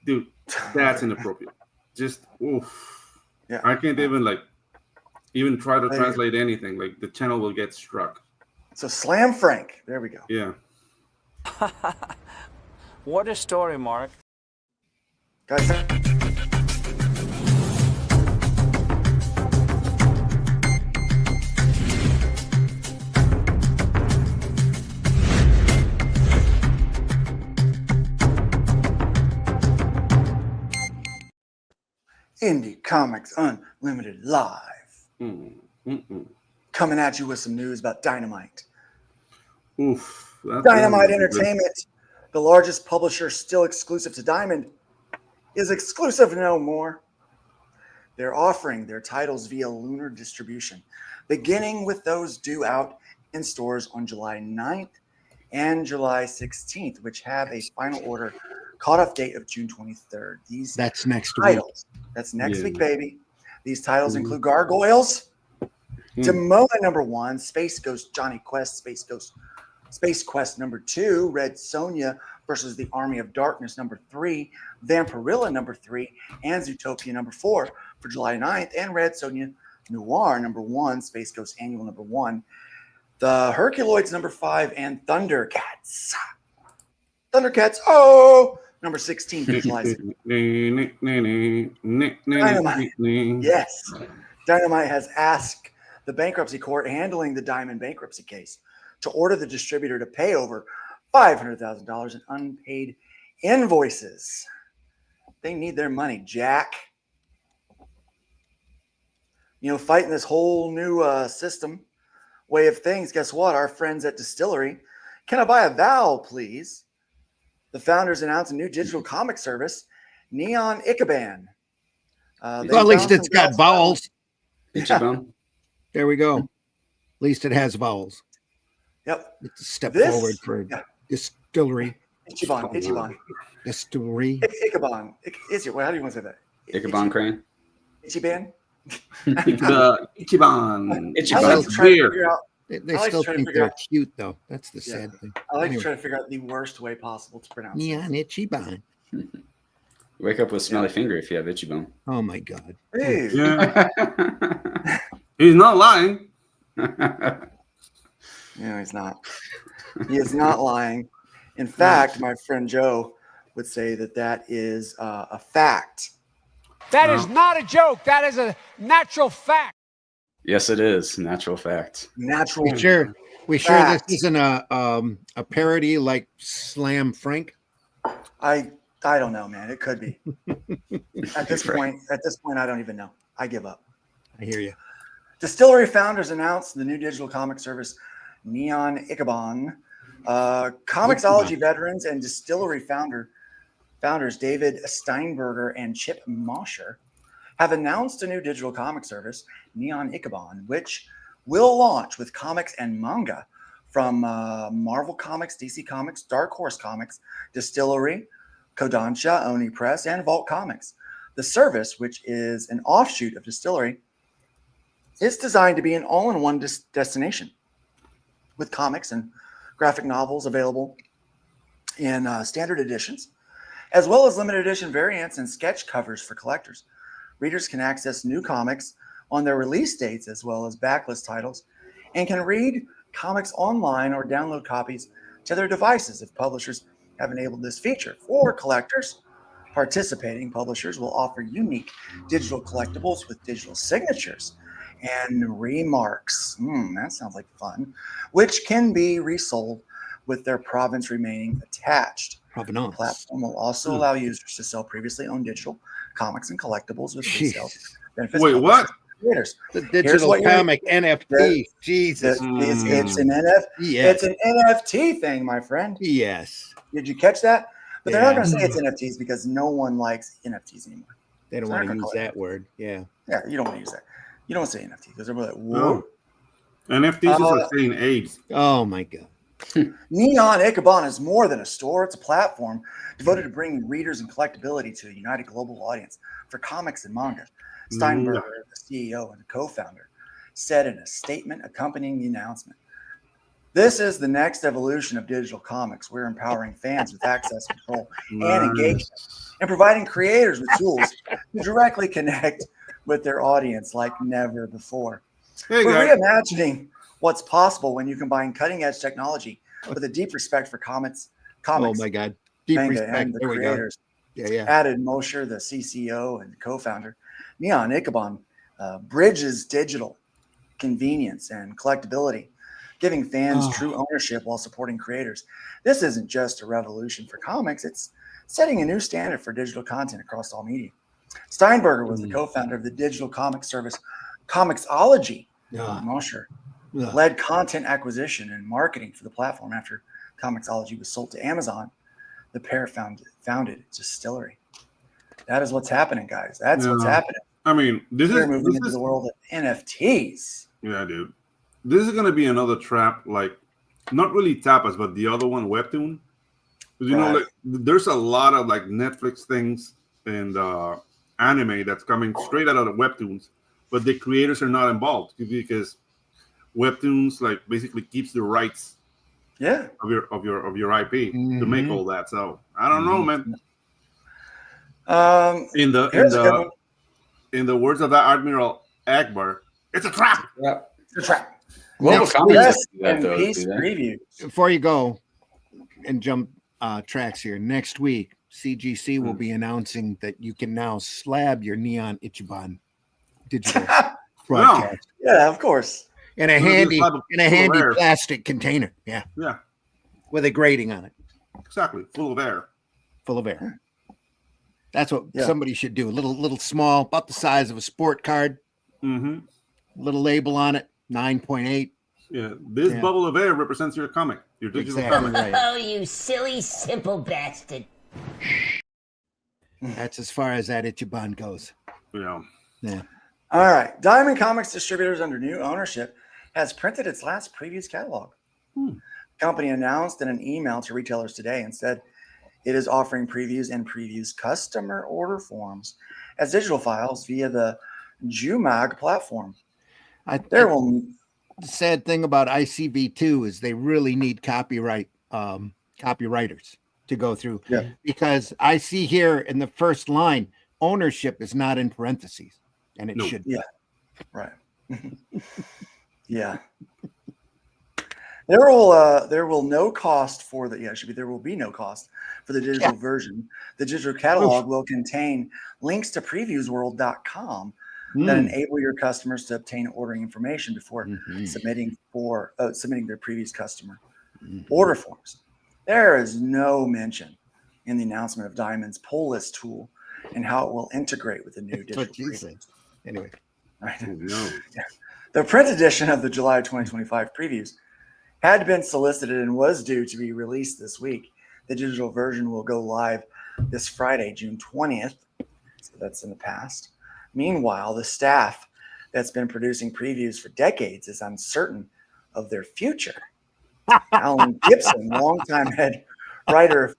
Dude, that's inappropriate. Just oof. Yeah. I can't even try to translate anything. Like the channel will get struck. So Slam Frank. There we go. Yeah. What a story, Mark. Guys. Indie Comics Unlimited Live. Coming at you with some news about Dynamite. Oof. Dynamite Entertainment, the largest publisher still exclusive to Diamond, is exclusive no more. They're offering their titles via lunar distribution, beginning with those due out in stores on July 9th and July 16th, which have a final order cutoff date of June 23rd. That's next titles. That's next week, baby. These titles include Gargoyles, Demona #1, Space Ghost Johnny Quest, Space Quest #2, Red Sonja versus the Army of Darkness #3, Vampirilla #3, and Zootopia #4 for July 9th, and Red Sonja Noir #1, Space Ghost Annual #1, the Herculoids #5, and Thundercats. #16 for July 16th. Dynamite. Yes. Dynamite has asked the bankruptcy court handling the Diamond bankruptcy case to order the distributor to pay over $500,000 in unpaid invoices. They need their money, Jack. Fighting this whole new way of things. Guess what? Our friends at Distillery. Can I buy a vowel, please? The founders announced a new digital comic service, Neon Ikaban. Well, at least it's got vowels. Yeah. There we go. At least it has vowels. Yep. It's a step forward for Distillery. Ichiban. The story. Ichabod. How do you want to say that? Ichabod Crane. Ichiban? The Ichiban. I like to try to figure out. They still think they're cute, though. That's the sad thing. I like to try to figure out the worst way possible to pronounce it. Neon Ichiban. Wake up with smelly finger if you have Ichiban. Oh my God. Hey. Yeah. He's not lying. No, he's not. He is not lying. In fact, my friend Joe would say that is a fact. That is not a joke. That is a natural fact. Yes, it is. Natural fact. Natural. We sure this isn't a parody like Slam Frank? I don't know, man. It could be. At this point, I don't even know. I give up. I hear you. Distillery founders announced the new digital comic service, Neon Ichabod. Comixology veterans and distillery founders David Steinberger and Chip Mosher have announced a new digital comic service, Neon Ichabod, which will launch with comics and manga from Marvel Comics, DC Comics, Dark Horse Comics, Distillery, Kodansha, Oni Press, and Vault Comics. The service, which is an offshoot of Distillery, is designed to be an all-in-one destination with comics and graphic novels available in standard editions, as well as limited edition variants and sketch covers for collectors. Readers can access new comics on their release dates as well as backlist titles and can read comics online or download copies to their devices if publishers have enabled this feature. For collectors, participating publishers will offer unique digital collectibles with digital signatures and remarks. That sounds like fun, which can be resold with their provenance remaining attached. Provenance. The platform will also allow users to sell previously owned digital comics and collectibles with resale benefits. Wait, what? Creators. The digital comic NFT. Jesus. It's an NFT. Yes. It's an NFT thing, my friend. Yes. Did you catch that? But they're not going to say it's NFTs because no one likes NFTs anymore. They don't want to use that word. Yeah. Yeah, you don't want to use that. You don't say NFT because they're like, whoa. No. NFTs is like saying AIDS. Oh my God. Neon Ichabod is more than a store. It's a platform devoted to bringing readers and collectability to a united global audience for comics and manga. Steinberger, the CEO and co-founder, said in a statement accompanying the announcement, "This is the next evolution of digital comics. We're empowering fans with access, control, and engagement, and providing creators with tools to directly connect with their audience like never before. We're reimagining what's possible when you combine cutting-edge technology with a deep respect for comics. Oh my God. Deep respect. And the there creators." We go. Yeah. Added Mosher, the CCO and co-founder. Neon Ichabod bridges digital convenience and collectability, giving fans true ownership while supporting creators. This isn't just a revolution for comics, it's setting a new standard for digital content across all media. Steinberger was the co-founder of the digital comic service Comixology. Mosher led content acquisition and marketing for the platform after Comixology was sold to Amazon. The pair founded Distillery. That is what's happening, guys. That's what's happening. I mean, We're moving into the world of NFTs. Yeah, dude. This is gonna be another trap, like not really tapas, but the other one, Webtoon. Because you know, like there's a lot of like Netflix things and anime that's coming straight out of the Webtoons, but the creators are not involved because Webtoons like basically keeps the rights of your IP to make all that. So I don't know, man. In the words of that Admiral Akbar, it's a trap. It's a trap. Preview. Before you go and jump tracks here, next week CGC will be announcing that you can now slab your Neon Ichiban digital broadcast. Yeah, of course. In a handy plastic container. Yeah. Yeah. With a grating on it. Exactly. Full of air. Full of air. That's what somebody should do. A little small, about the size of a sport card. Little label on it, 9.8. Yeah. This bubble of air represents your comic, your digital comic. Right. Oh, you silly, simple bastard. That's as far as that Ichiban goes. Yeah. All right. Diamond Comics Distributors under new ownership has printed its last previews catalog. The company announced in an email to retailers today and said It is offering previews and previews customer order forms as digital files via the Jumag platform. The sad thing about ICV2 is they really need copywriters to go through, because I see here in the first line, ownership is not in parentheses, and it should be. Yeah, right. Yeah. There will no cost for the it should be there will be no cost for the digital version. The digital catalog will contain links to previewsworld.com that enable your customers to obtain ordering information before submitting their previous customer order forms. There is no mention in the announcement of Diamond's pull list tool and how it will integrate with the new digital previews. Anyway, right. Yeah. The print edition of the July 2025 previews had been solicited and was due to be released this week. The digital version will go live this Friday, June 20th. So that's in the past. Meanwhile, the staff that's been producing previews for decades is uncertain of their future. Alan Gibson, longtime head writer of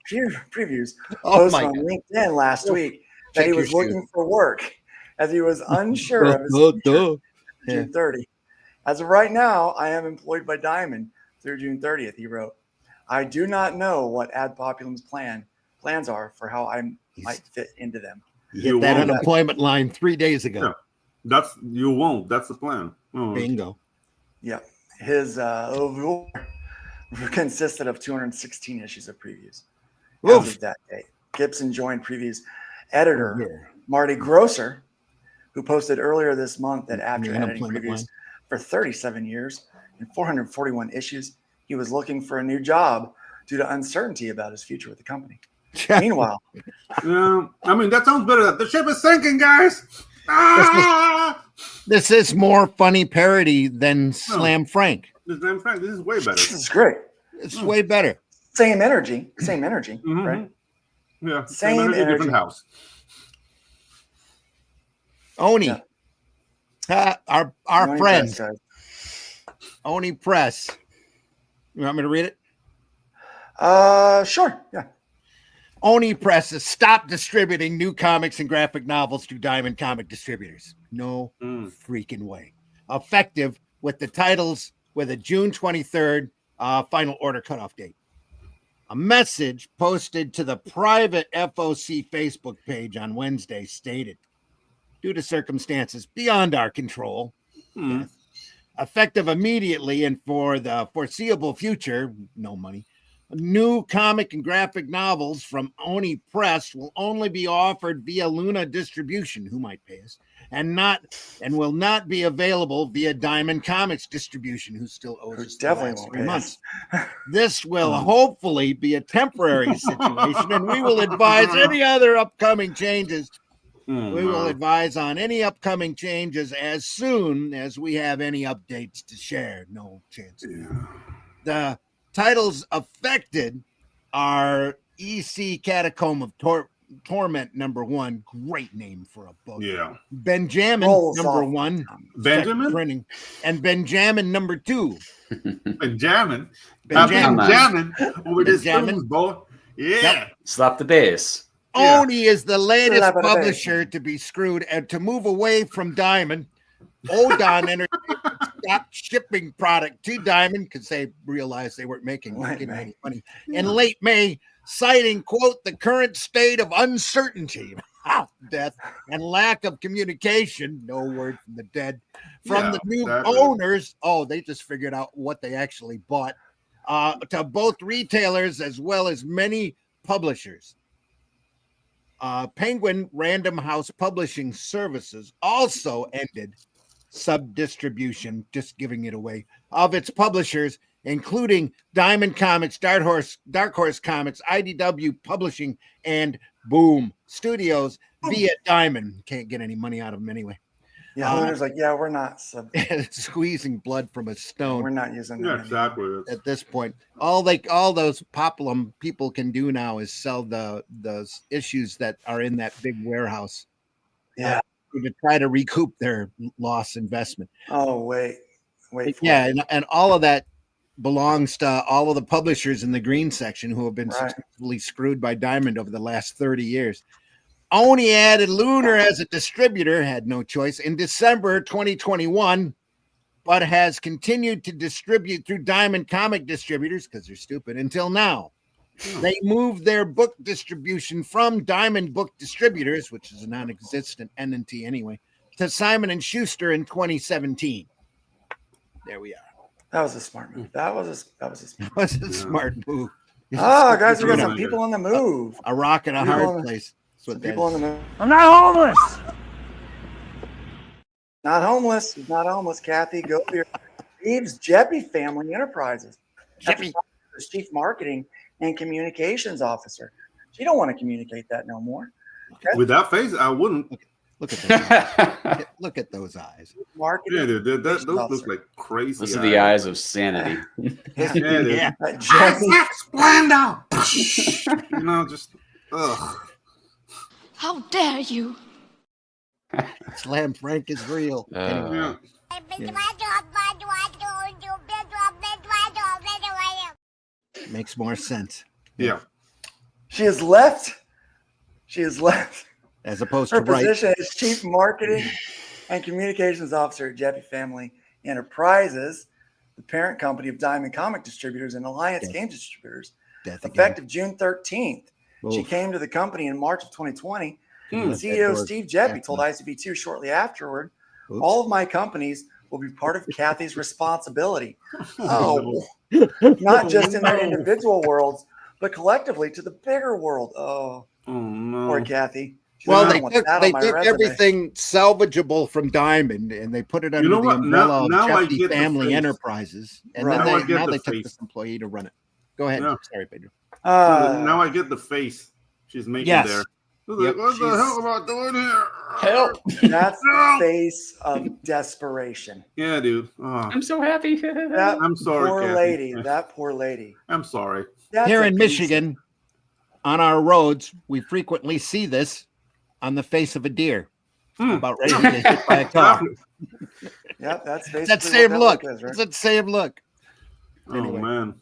previews, posted on LinkedIn last week that he was looking for work as he was unsure of his future June 30. As of right now, I am employed by Diamond through June 30th, he wrote. I do not know what Ad Populum's plans are for how I might fit into them. You hit that unemployment line 3 days ago. Yeah. You won't. That's the plan. Bingo. Yeah. His overall consisted of 216 issues of previews. As of that date, Gibson joined previews editor Marty Grosser, who posted earlier this month that after editing previews for 37 years and 441 issues, he was looking for a new job due to uncertainty about his future with the company. Meanwhile, that sounds better. The ship is sinking, guys. This is more funny parody than Slam Frank. This is way better. This is great. It's way better. Same energy, right? Yeah, same energy. Different house. Oni, our Oni friend, Press, Oni Press. You want me to read it? Sure. Yeah. Oni Press has stopped distributing new comics and graphic novels to Diamond Comic Distributors. No freaking way. Effective with the titles with a June 23rd final order cutoff date. A message posted to the private FOC Facebook page on Wednesday stated, due to circumstances beyond our control, effective immediately and for the foreseeable future, no money, new comic and graphic novels from Oni Press will only be offered via Luna Distribution, who might pay us, and will not be available via Diamond Comics Distribution, who still owes us definitely won't 3 pay months. This will hopefully be a temporary situation, and we will advise any other upcoming changes. We will advise on any upcoming changes as soon as we have any updates to share. No chance. The titles affected are EC Catacomb of Torment #1. Great name for a book. Yeah. Benjamin #1. Benjamin? Printing. And Benjamin #2. Benjamin. Benjamin. Over this spoons, boy. Yeah. Yep. Slap the bass. Oni is the latest publisher to be screwed and to move away from Diamond. Odon Entertainment stopped shipping product to Diamond because they realized they weren't making any money in late May, citing, quote, the current state of uncertainty, death, and lack of communication, no word from the dead, from the new owners. Oh, they just figured out what they actually bought, to both retailers as well as many publishers. Penguin Random House Publishing Services also ended sub-distribution, just giving it away, of its publishers, including Diamond Comics, Dark Horse Comics, IDW Publishing, and Boom Studios via Diamond. Can't get any money out of them anyway. Yeah, there's we're not squeezing blood from a stone. We're not using that. Yeah, exactly. At this point, all those Populum people can do now is sell the issues that are in that big warehouse. Yeah. To try to recoup their lost investment. Oh, wait. Yeah, and all of that belongs to all of the publishers in the green section who have been successfully screwed by Diamond over the last 30 years. Only added Lunar as a distributor, had no choice, in December 2021, but has continued to distribute through Diamond Comic Distributors, because they're stupid, until now. They moved their book distribution from Diamond Book Distributors, which is a non-existent entity anyway, to Simon & Schuster in 2017. There we are. That was a smart move. That was a smart move. Guys, we got some people on the move. A rock and a hard place. Some people on the move. I'm not homeless. Not homeless. He's not homeless, Kathy. Go to your Steve's Jeppy Family Enterprises. Jeppy. Chief Marketing and Communications Officer. She don't want to communicate that no more. Okay? With that face, I wouldn't. Look at those. Look at those eyes. Marketing. Yeah, dude, those look like crazy. Those are the eyes of sanity. Yeah. Splendor. You know, just ugh. How dare you? Slam Frank is real. Yeah. Makes more sense. Yeah. She has left. As opposed her to right. position as Chief Marketing and Communications Officer at Jeppy Family Enterprises, the parent company of Diamond Comic Distributors and Alliance Game Distributors. Effective June 13th. She came to the company in March of 2020. CEO Steve Jeppy told ICV2 shortly afterward, all of my companies will be part of Kathy's responsibility. Oh, not just in their individual worlds, but collectively to the bigger world. Oh no. Poor Kathy. Well, they took everything salvageable from Diamond and they put it under the umbrella of Jeppy Family Enterprises. And then now they took this employee to run it. Go ahead. Yeah. Sorry, Pedro. Now I get the face she's making there. Yep. What the hell am I doing here? Help! That's the face of desperation. Yeah, dude. I'm so happy. I'm sorry, poor Kathy. lady. That poor lady. I'm sorry. Here in Michigan, on our roads, we frequently see this on the face of a deer. About ready to get hit by a car. Yep, that's basically that same what look. Is, right? It's that same look. Anyway. Oh man.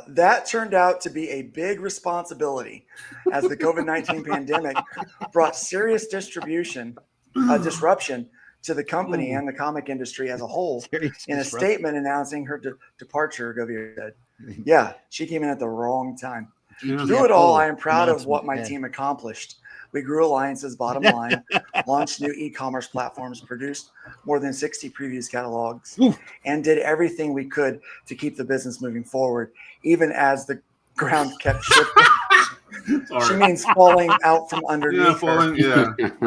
That turned out to be a big responsibility as the COVID-19 pandemic brought serious disruption to the company and the comic industry as a whole. In a statement announcing her departure, Govia said, yeah, she came in at the wrong time. Through it all, I am proud of what my team accomplished. We grew alliances, bottom line, launched new e-commerce platforms, produced more than 60 previews catalogs, and did everything we could to keep the business moving forward, even as the ground kept shifting. She means falling out from underneath her.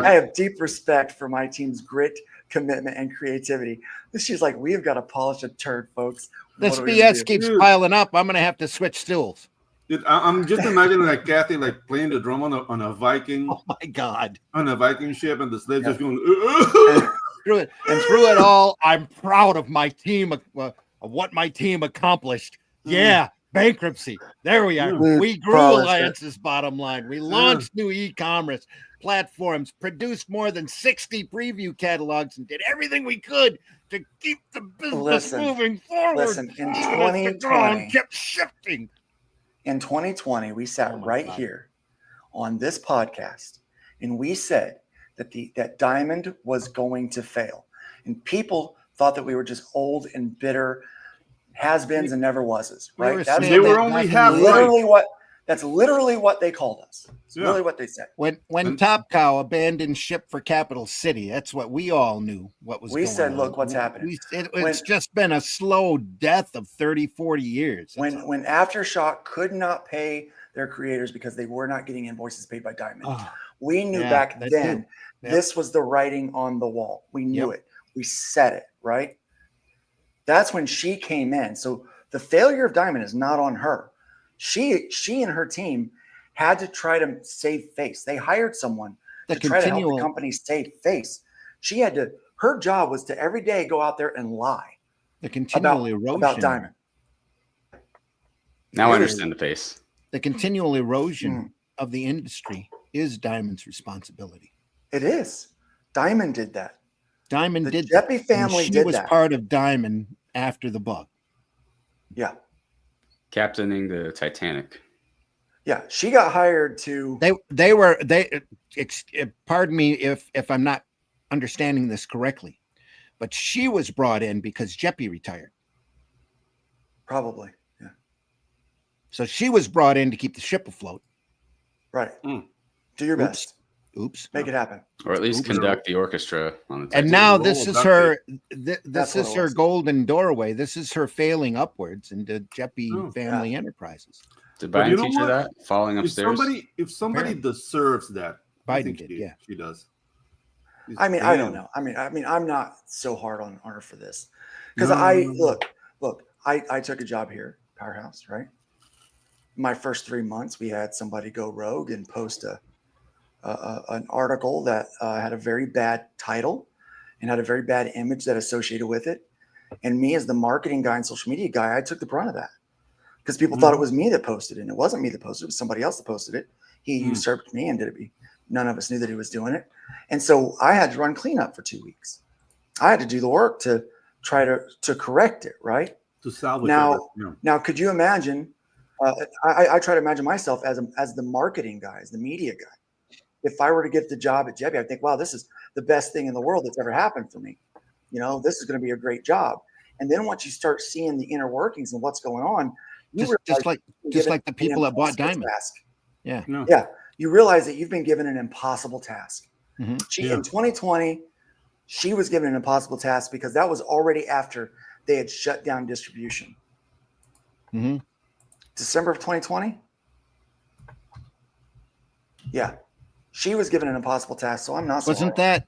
I have deep respect for my team's grit, commitment, and creativity. She's like, we've got to polish a turd, folks. This BS keeps piling up. I'm going to have to switch stools. Dude, I'm just imagining like Kathy like playing the drum on a Viking. Oh my God! On a Viking ship, and the slaves just going. Through it all, I'm proud of my team of what my team accomplished. Yeah, bankruptcy. There we are. We grew alliances. Bottom line, we launched new e-commerce platforms, produced more than 60 preview catalogs, and did everything we could to keep the business moving forward. Listen, in 2020, kept shifting. In 2020, we sat here on this podcast and we said that Diamond was going to fail. And people thought that we were just old and bitter has-beens and never was, right? That's literally what they called us. It's really what they said. When Top Cow abandoned ship for Capital City, that's what we all knew what was going on. We said, look, what's happening. It's just been a slow death of 30, 40 years. When Aftershock could not pay their creators because they were not getting invoices paid by Diamond, we knew back then this was the writing on the wall. We knew it. We said it, right? That's when she came in. So the failure of Diamond is not on her. She and her team had to try to save face. They hired someone to try to help the company save face. She had to. Her job was to every day go out there and lie. The continual erosion about Diamond. Now I understand the face. The continual erosion of the industry is Diamond's responsibility. It is. Diamond did that. Diamond did that. The Jeppy family did that. She was part of Diamond after the bug. Yeah. Captaining the Titanic. Yeah, she got hired to. Pardon me if I'm not understanding this correctly, but she was brought in because Jeppy retired. Probably, yeah. So she was brought in to keep the ship afloat. Right. Do your best. Oops. Make it happen. Or at least conduct the orchestra on the Titanic. And now this is her. This is her golden doorway. This is her failing upwards into Jeppy Family Enterprises. Did Biden teach her that? Falling upstairs? If somebody deserves that, Biden did, she does. I mean, I don't know. I mean, I'm not so hard on her for this because I took a job here, Powerhouse, right? My first 3 months, we had somebody go rogue and post an article that had a very bad title and had a very bad image that associated with it. And me as the marketing guy and social media guy, I took the brunt of that because people thought it was me that posted it. And it wasn't me that posted it. It was somebody else that posted it. He usurped me and did it. None of us knew that he was doing it. And so I had to run cleanup for 2 weeks. I had to do the work to try to correct it, right? To salvage it. Now, could you imagine? I try to imagine myself as the marketing guy, as the media guy. If I were to get the job at Jeppy, I'd think, wow, this is the best thing in the world that's ever happened for me. You know, this is going to be a great job. And then once you start seeing the inner workings and what's going on, just like the people that bought Diamond. Yeah. Yeah. You realize that you've been given an impossible task. Mm-hmm. In 2020, she was given an impossible task because that was already after they had shut down distribution. Mm-hmm. December of 2020. Yeah. She was given an impossible task, so I'm not. Wasn't that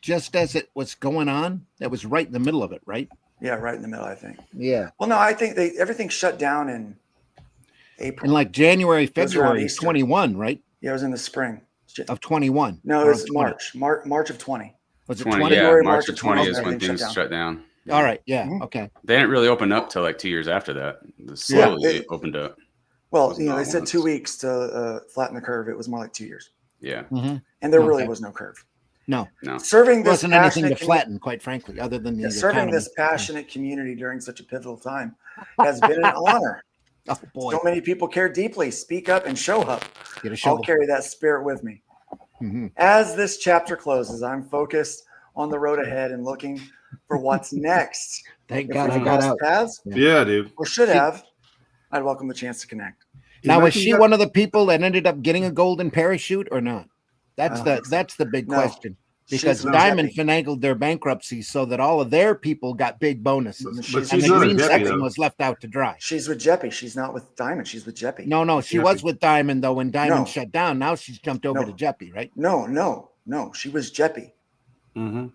just as it was going on? That was right in the middle of it, right? Yeah, right in the middle, I think. Yeah. Well, no, I think everything shut down in April. In like January, February 21, right? Yeah, it was in the spring of 21. No, it was March of 20. Was it 20? Yeah, March of 20 is when things shut down. All right. Yeah. Okay. They didn't really open up till like 2 years after that. They slowly opened up. Well, they said 2 weeks to flatten the curve. It was more like 2 years. Yeah. Mm-hmm. And there really was no curve. No. Serving this wasn't anything to flatten, quite frankly, other than the serving this passionate community during such a pivotal time has been an honor. Oh boy! So many people care deeply. Speak up and show up. I'll carry that spirit with me. Mm-hmm. As this chapter closes, I'm focused on the road ahead and looking for what's next. Thank God I got out. Paths, yeah, dude. Or should have. I'd welcome the chance to connect. Now, was she one of the people that ended up getting a golden parachute or not? That's the big question. Because Diamond finagled their bankruptcy so that all of their people got big bonuses. But and the green section was left out to dry. She's with Jeppy. She's not with Diamond. She's with Jeppy. No, she was with Diamond, though, when Diamond shut down. Now she's jumped over to Jeppy, right? No. She was Jeppy. Mm-hmm.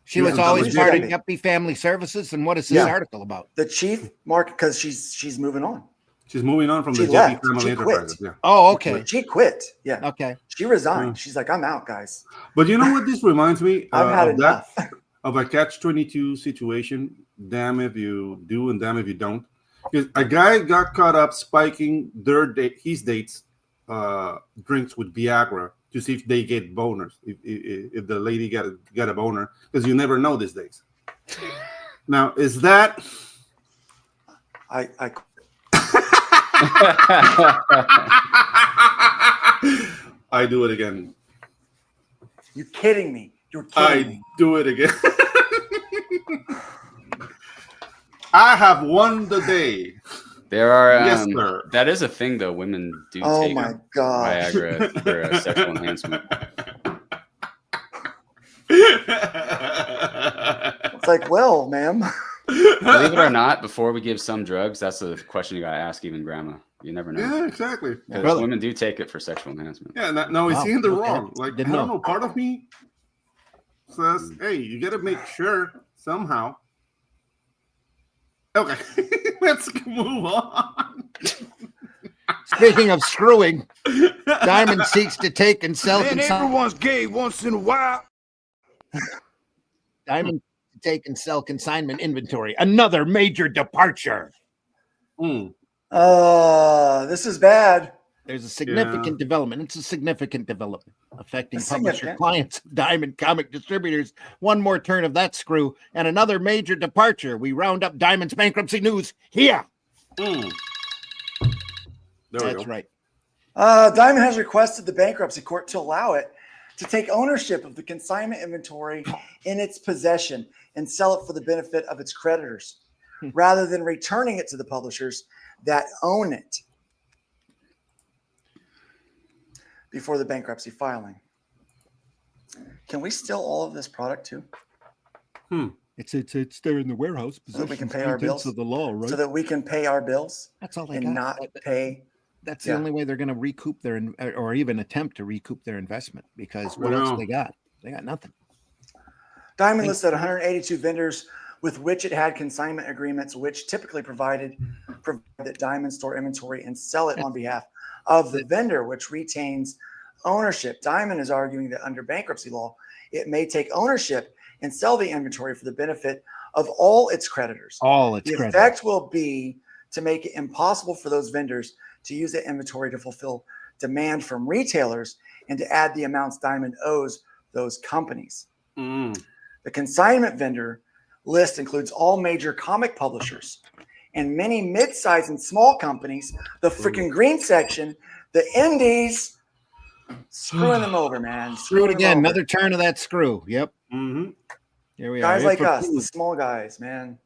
She was always part of Jeppy Family Services. And what is this article about? The chief market, because she's moving on. She's moving on from the Jeppy Family Enterprises. Yeah. Oh, okay. She quit. Yeah. Okay. She resigned. She's like, I'm out, guys. But you know what this reminds me I've had of? enough. Of a catch-22 situation. Damn if you do and damn if you don't. Because a guy got caught up spiking his dates drinks with Viagra to see if they get boners. If the lady got a boner, because you never know these days. Now, is that? I I do it again. You're kidding me. You're kidding me. I do it again. I have won the day. There are yes, sir. That is a thing though. Women do take Viagra for sexual enhancement. It's like, well, ma'am. Believe it or not, before we give some drugs, that's a question you gotta ask even grandma. You never know. Yeah, exactly. Because women do take it for sexual enhancement. Yeah, no, it's in the wrong. Like, I don't know. Part of me says, hey, you gotta make sure somehow. Okay, let's move on. Speaking of screwing, Diamond seeks to take and sell. And everyone's gay once in a while. Diamond to take and sell consignment inventory. Another major departure. This is bad. There's a significant development. It's a significant development affecting publisher clients, Diamond comic distributors. One more turn of that screw and another major departure. We round up Diamond's bankruptcy news here That's right. Diamond has requested the bankruptcy court to allow it to take ownership of the consignment inventory in its possession and sell it for the benefit of its creditors, rather than returning it to the publishers that own it before the bankruptcy filing. Can we steal all of this product too? It's there in the warehouse. So that we can pay our bills. Of the law, right? So that we can pay our bills. That's all they and got. not pay. That's the only way they're going to recoup their, or even attempt to recoup their investment, because what else they got? They got nothing. Diamond listed 182 vendors with which it had consignment agreements, which typically provide that Diamond store inventory and sell it on behalf of the vendor, which retains ownership. Diamond is arguing that under bankruptcy law, it may take ownership and sell the inventory for the benefit of all its creditors. The effect will be to make it impossible for those vendors to use that inventory to fulfill demand from retailers and to add the amounts Diamond owes those companies. The consignment vendor list includes all major comic publishers and many mid-sized and small companies. The freaking green section, the indies, screwing them over, man. Screw it again. Another turn of that screw. Yep. Here we guys are. Like us, the small guys, man.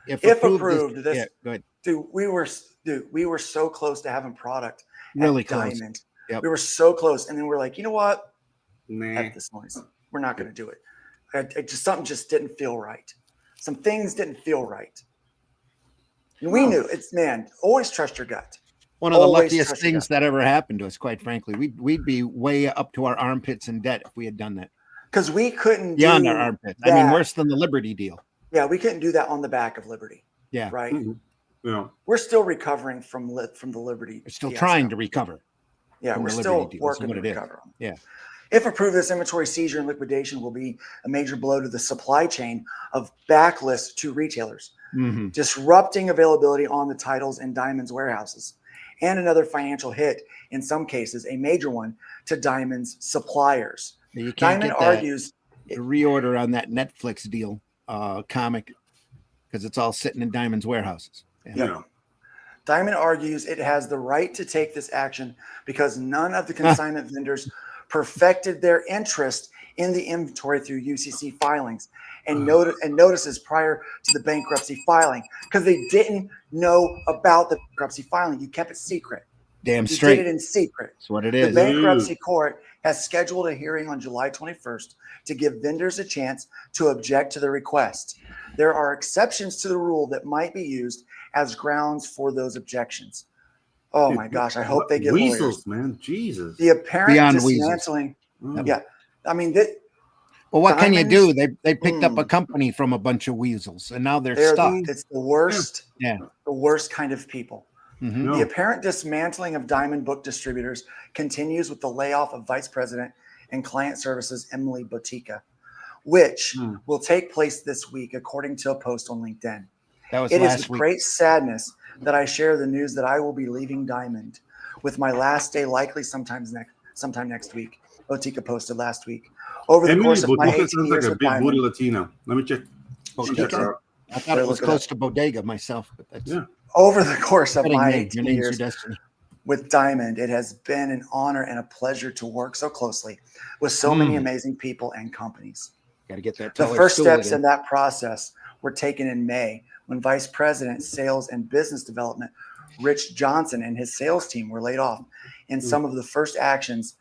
If approved, this go ahead. Dude, we were so close to having product. Really at close. Diamond. Yep. We were so close, and then we're like, you know what? Nah. F this noise. We're not going to do it. Something just didn't feel right. Some things didn't feel right. And we knew always trust your gut. One of the luckiest things that ever happened to us, quite frankly. We'd be way up to our armpits in debt if we had done that. Because we couldn't beyond do our armpits. that. I mean, worse than the Liberty deal. Yeah, we couldn't do that on the back of Liberty. Yeah. Right. Yeah. We're still recovering from the Liberty. We're still trying to recover. Yeah, we're still working to recover. Yeah. If approved, this inventory seizure and liquidation will be a major blow to the supply chain of backlist to retailers, disrupting availability on the titles in Diamond's warehouses, and another financial hit, in some cases, a major one, to Diamond's suppliers. You can't Diamond get argues the reorder on that Netflix deal comic because it's all sitting in Diamond's warehouses. Yeah. Diamond argues it has the right to take this action because none of the consignment vendors perfected their interest in the inventory through UCC filings and notices prior to the bankruptcy filing, because they didn't know about the bankruptcy filing. You kept it secret. Damn straight. You did it in secret. That's what it The is. bankruptcy court has scheduled a hearing on July 21st to give vendors a chance to object to the request. There are exceptions to the rule that might be used as grounds for those objections. Oh my gosh, I hope they get weasels, lawyers. Man. Jesus. The apparent Beyond dismantling. Yeah. I mean, well, what can you do? They picked up a company from a bunch of weasels, and now they're stuck. It's the worst. Yeah. The worst kind of people. Mm-hmm. The apparent dismantling of Diamond Book Distributors continues with the layoff of Vice President and Client Services Emily Botica, which will take place this week, according to a post on LinkedIn. That was It last is with week. great sadness that I share the news that I will be leaving Diamond, with my last day likely sometime next week. Botica posted last week. Over the Emily course of my Botica 18 sounds like years a with big Diamond, booty Latina. Let me check. Check her out. I thought it was close to Bodega myself, but that's over the course of Fitting my name. 18 Your name's years your destiny. with Diamond, it has been an honor and a pleasure to work so closely with so many amazing people and companies. Got to get that. The taller first stool steps again. in that process were taken in May when Vice President, Sales and Business Development Rich Johnson and his sales team were laid off, and some of the first actions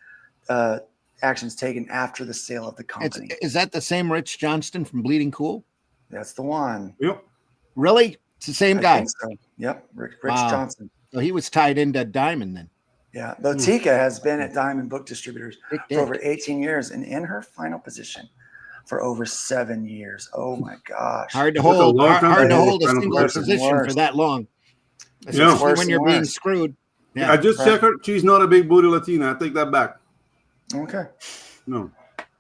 taken after the sale of the company. Is that the same Rich Johnston from Bleeding Cool? That's the one. Yep. Really? It's the same I guy. think so. Yep. Rich Wow. Johnson. So he was tied into Diamond then. Yeah. Botica has been at Diamond Book Distributors Big for dick. over 18 years and in her final position for over 7 years. Oh my gosh. Hard to That's a hold. long time Hard to to hold hold a final single position. position for Worse. that long. Yeah. Especially Worse when and you're being worse. screwed. I just checked her. She's not a big booty Latina. I take that back. Okay. No.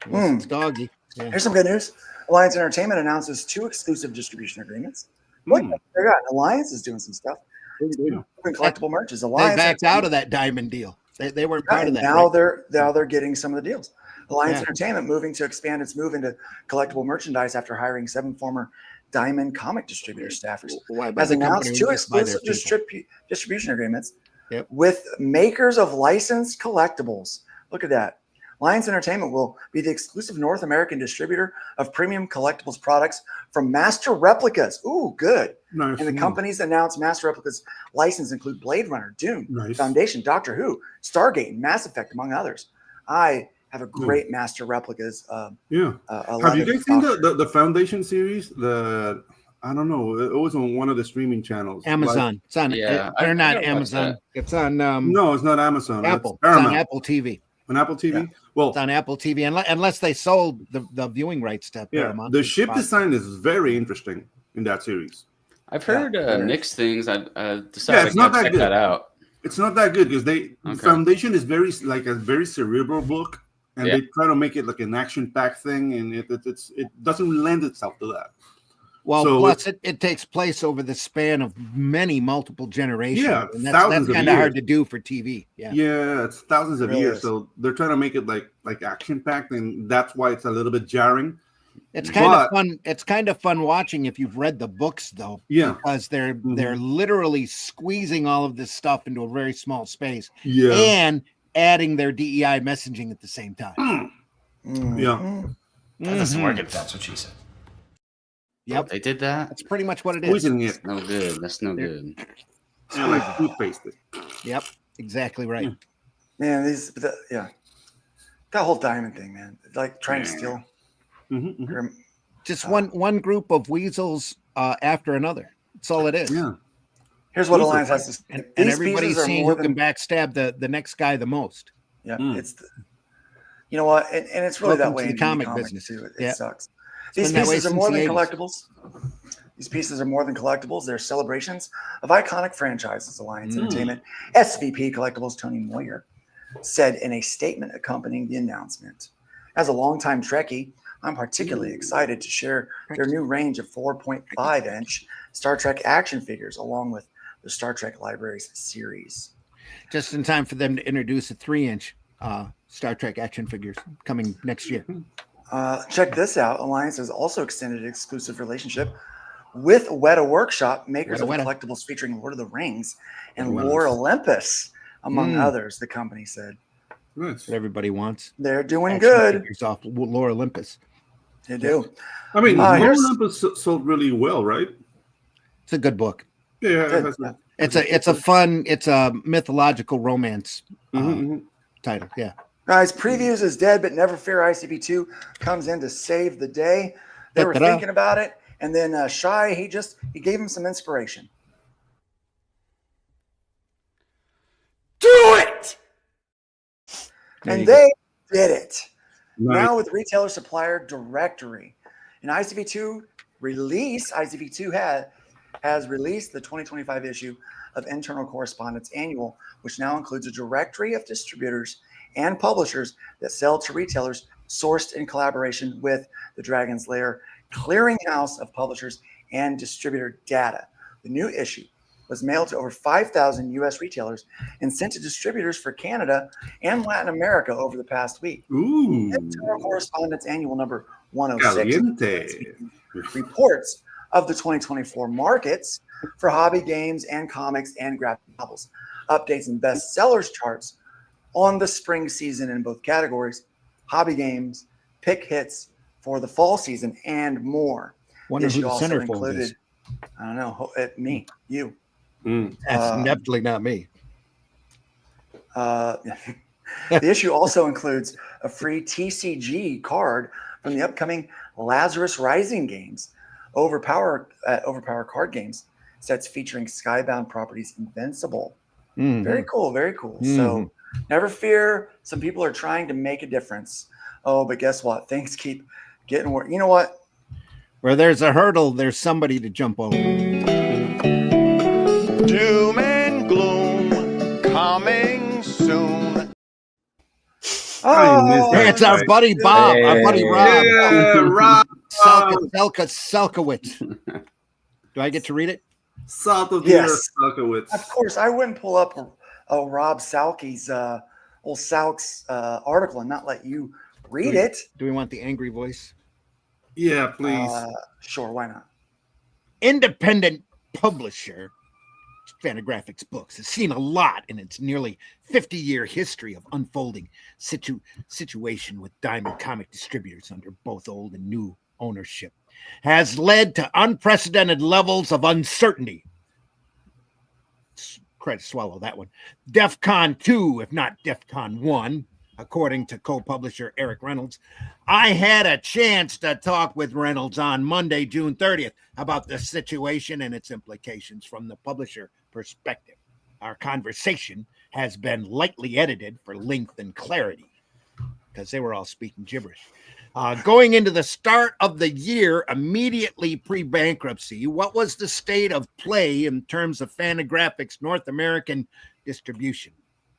It's doggy. Yeah. Here's some good news. Alliance Entertainment announces 2 exclusive distribution agreements. Look, they got Alliance is doing some stuff. Doing collectible merches. They Alliance backed out of that Diamond deal. They weren't part of that. Now right? they're getting some of the deals. Alliance Yeah. Entertainment moving to expand its move into collectible merchandise after hiring 7 former Diamond comic distributor staffers Why buy has the announced company 2 and just buy their exclusive people? distribution agreements Yep. with makers of licensed collectibles. Look at that. Lions Entertainment will be the exclusive North American distributor of premium collectibles products from Master Replicas. Ooh, good. Nice. And the companies announced Master Replicas license include Blade Runner, Dune, Nice. Foundation, Doctor Who, Stargate, and Mass Effect, among others. I have a great Master Replicas. Have you guys seen the Foundation series? I don't know. It was on one of the streaming channels. Amazon. It's on. They're not Amazon. It's on. No, it's not Amazon. Apple. It's on Apple TV. On Apple TV. Yeah. Well, it's on Apple TV, unless they sold the viewing rights to Paramount. The ship design is very interesting in that series. I've heard mixed things. I decided it's not that check good. that out. It's not that good because Foundation is a very cerebral book, and they try to make it like an action-packed thing, and it doesn't lend itself to that. Well, so plus it takes place over the span of multiple generations. Yeah, and that's kind of hard to do for TV. Yeah, it's thousands of years. So they're trying to make it like action-packed, and that's why it's a little bit jarring. It's kind of fun. It's kind of fun watching if you've read the books, though. Yeah, because they're literally squeezing all of this stuff into a very small space. Yeah, and adding their DEI messaging at the same time. Yeah, that doesn't work if that's what she said. Yep, they did that. That's pretty much what it is. Squeezing it. No good. That's no good. It's like toothpaste. Yep, exactly right. Man, that whole diamond thing, man, like trying to steal. Just one group of weasels after another. That's all it is. Yeah. Here's what Alliance has to say. And everybody's seeing who can backstab the next guy the most. Yeah, it's you know what, and it's really that way in the comic business too. It sucks. It's These pieces are more than collectibles. These pieces are more than collectibles. They're celebrations of iconic franchises. Alliance Entertainment SVP Collectibles Tony Moyer said in a statement accompanying the announcement. As a longtime Trekkie, I'm particularly excited to share their new range of 4.5-inch Star Trek action figures along with the Star Trek Libraries series. Just in time for them to introduce a 3-inch Star Trek action figures coming next year. Check this out. Alliance has also extended an exclusive relationship with Weta Workshop, makers of collectibles featuring Lord of the Rings and Lore Olympus, among others, the company said. That's what everybody wants. They're doing good. Off Lore Olympus. They do. I mean, Lore Olympus sold really well, right? It's a good book. Yeah. It's a mythological romance title. Yeah. Guys, previews is dead, but never fear. ICP2 comes in to save the day. They were thinking about it, and then Shy, he gave him some inspiration. Do it! And they did it. Nice. Now with retailer supplier directory. And ICP2 has released the 2025 issue of Internal Correspondence Annual, which now includes a directory of distributors and publishers that sell to retailers sourced in collaboration with the Dragon's Lair clearinghouse of publishers and distributor data. The new issue was mailed to over 5,000 U.S. retailers and sent to distributors for Canada and Latin America over the past week. Ooh. Internal Correspondence Annual number 106 Caliente. Reports of the 2024 markets for hobby games and comics and graphic novels, updates and bestsellers charts on the spring season in both categories, hobby games, pick hits for the fall season, and more. Wonder who the centerfold is. I don't know, me, you. That's definitely not me. The issue also includes a free TCG card from the upcoming Lazarus Rising games, Overpower card games sets featuring Skybound Properties Invincible. Very cool, very cool. So never fear. Some people are trying to make a difference. Oh, but guess what? Things keep getting worse. You know what? Where there's a hurdle, there's somebody to jump over. Doom and gloom coming soon. Oh, hey, it's our buddy Bob, our buddy Rob. Yeah, Rob. Selkowitz. Do I get to read it? South of the earth, Selkowitz. Of course, I wouldn't pull up Rob Salke's old Salk's article and not let you read it. Do we want the angry voice? Yeah, please. Sure, why not? independent publisher, Fantagraphics Books, has seen a lot in its nearly 50-year history of unfolding situation with Diamond comic distributors under both old and new ownership, has led to unprecedented levels of uncertainty. Try to swallow that one. DEFCON 2, if not DEFCON 1, according to co-publisher Eric Reynolds. I had a chance to talk with Reynolds on Monday, June 30th, about the situation and its implications from the publisher perspective. Our conversation has been lightly edited for length and clarity because they were all speaking gibberish. Going into the start of the year, immediately pre-bankruptcy, what was the state of play in terms of Fantagraphics North American distribution?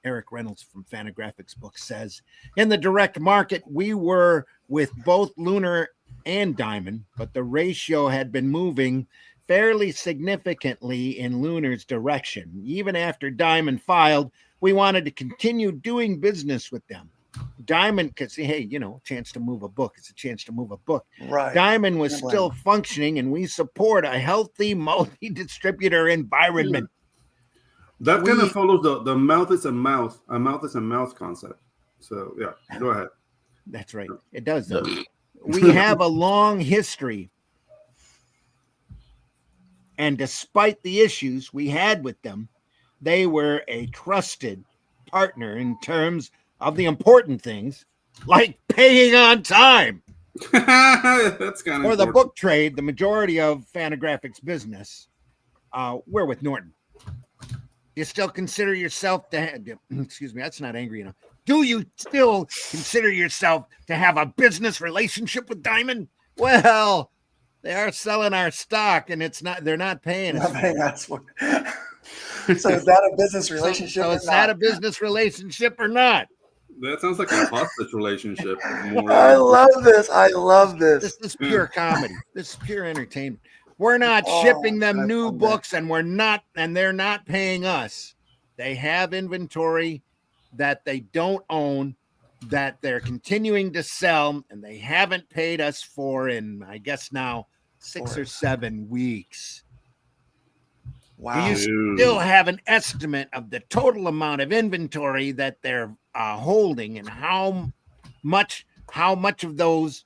Eric Reynolds from Fantagraphics Books says, in the direct market, we were with both Lunar and Diamond, but the ratio had been moving fairly significantly in Lunar's direction. Even after Diamond filed, we wanted to continue doing business with them. Diamond could say, hey, you know, a chance to move a book. It's a chance to move a book. Right. Diamond was still functioning, and we support a healthy multi-distributor environment. That kind of follows the mouth is a mouth is a mouth concept. So, yeah, go ahead. That's right. It does, though. We have a long history. And despite the issues we had with them, they were a trusted partner in terms of the important things, like paying on time. That's kind of For the book trade, the majority of Fantagraphics business, we're with Norton. You still consider yourself to have, excuse me, that's not angry enough. Do you still consider yourself to have a business relationship with Diamond? Well, they are selling our stock, and they're not paying us. So is that a business relationship? So is that a business relationship or not? That sounds like a hostage relationship. I love this. I love this. This is pure comedy. This is pure entertainment. We're not shipping them new books, and they're not paying us. They have inventory that they don't own, that they're continuing to sell, and they haven't paid us for in, I guess now, 6 or 7 weeks. Wow. Do you still have an estimate of the total amount of inventory that they're holding, and how much of those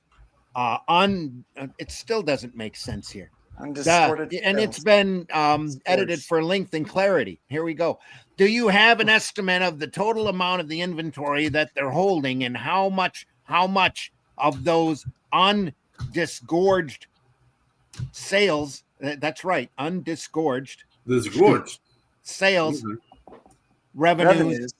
it still doesn't make sense here. And it's been edited for length and clarity. Here we go. Do you have an estimate of the total amount of the inventory that they're holding, and how much of those undisgorged sales? That's right, undisgorged. Disgorged sales revenues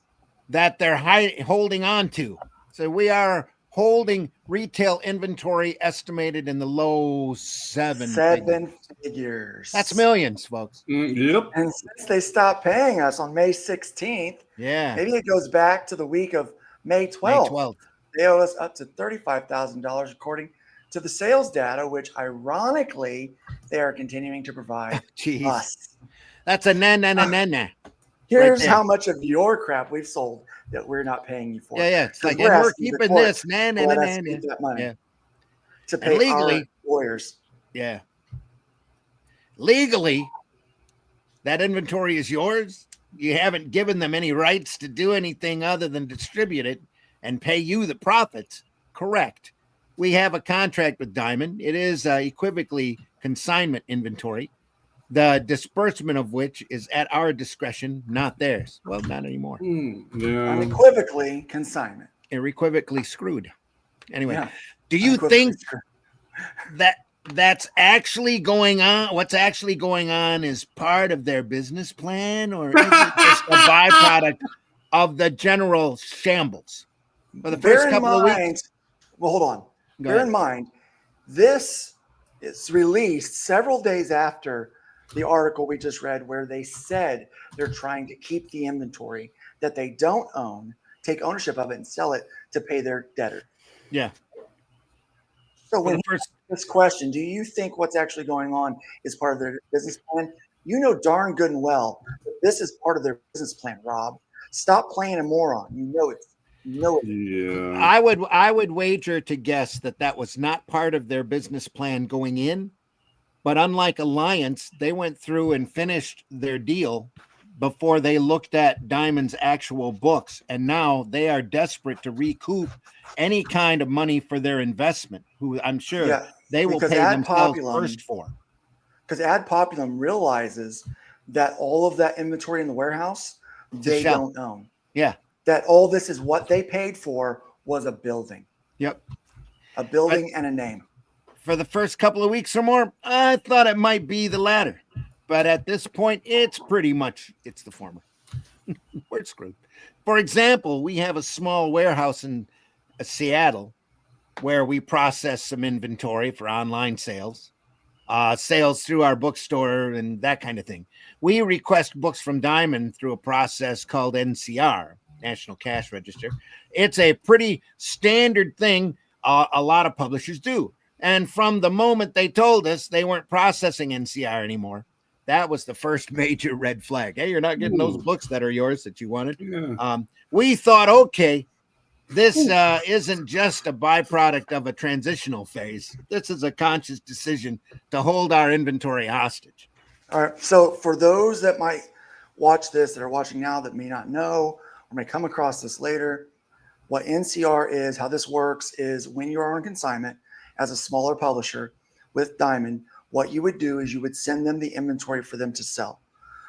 that they're holding on to. So we are holding retail inventory estimated in the low seven figures. That's millions, folks. Yep. And since they stopped paying us on May 16th, maybe it goes back to the week of May 12th. They owe us up to $35,000 according to the sales data, which ironically they are continuing to provide us. That's a na. Here's how much of your crap we've sold that we're not paying you for. Yeah. It's like, and we're keeping this na. That money to pay legally, our lawyers. Yeah. Legally, that inventory is yours. You haven't given them any rights to do anything other than distribute it and pay you the profits. Correct. We have a contract with Diamond. It is equivocally consignment inventory, the disbursement of which is at our discretion, not theirs. Well, not anymore. Unequivocally consignment. Unequivocally screwed. Anyway, do you think that's actually going on? What's actually going on is part of their business plan, or is it just a byproduct of the general shambles? For the first couple of weeks. Well, hold on. Bear in mind, this is released several days after the article we just read, where they said they're trying to keep the inventory that they don't own, take ownership of it, and sell it to pay their debtor. Yeah. So when this question, do you think what's actually going on is part of their business plan? You know darn good and well that this is part of their business plan, Rob. Stop playing a moron. You know it. Yeah. I would wager to guess that was not part of their business plan going in, But unlike Alliance, they went through and finished their deal before they looked at Diamond's actual books. And now they are desperate to recoup any kind of money for their investment, who I'm sure they will pay themselves first for. Because Ad Populum realizes that all of that inventory in the warehouse, they don't own. Yeah. That all this is what they paid for was a building. Yep. A building and a name. For the first couple of weeks or more, I thought it might be the latter. But at this point, it's the former. We're screwed. For example, we have a small warehouse in Seattle where we process some inventory for online sales. Sales through our bookstore and that kind of thing. We request books from Diamond through a process called NCR, National Cash Register. It's a pretty standard thing a lot of publishers do. And from the moment they told us they weren't processing NCR anymore, that was the first major red flag. Hey, you're not getting those books that are yours that you wanted. Yeah. We thought, okay, this isn't just a byproduct of a transitional phase. This is a conscious decision to hold our inventory hostage. All right. So for those that might watch this, that are watching now, that may not know or may come across this later, what NCR is, how this works is when you're on consignment as a smaller publisher with Diamond, what you would do is you would send them the inventory for them to sell.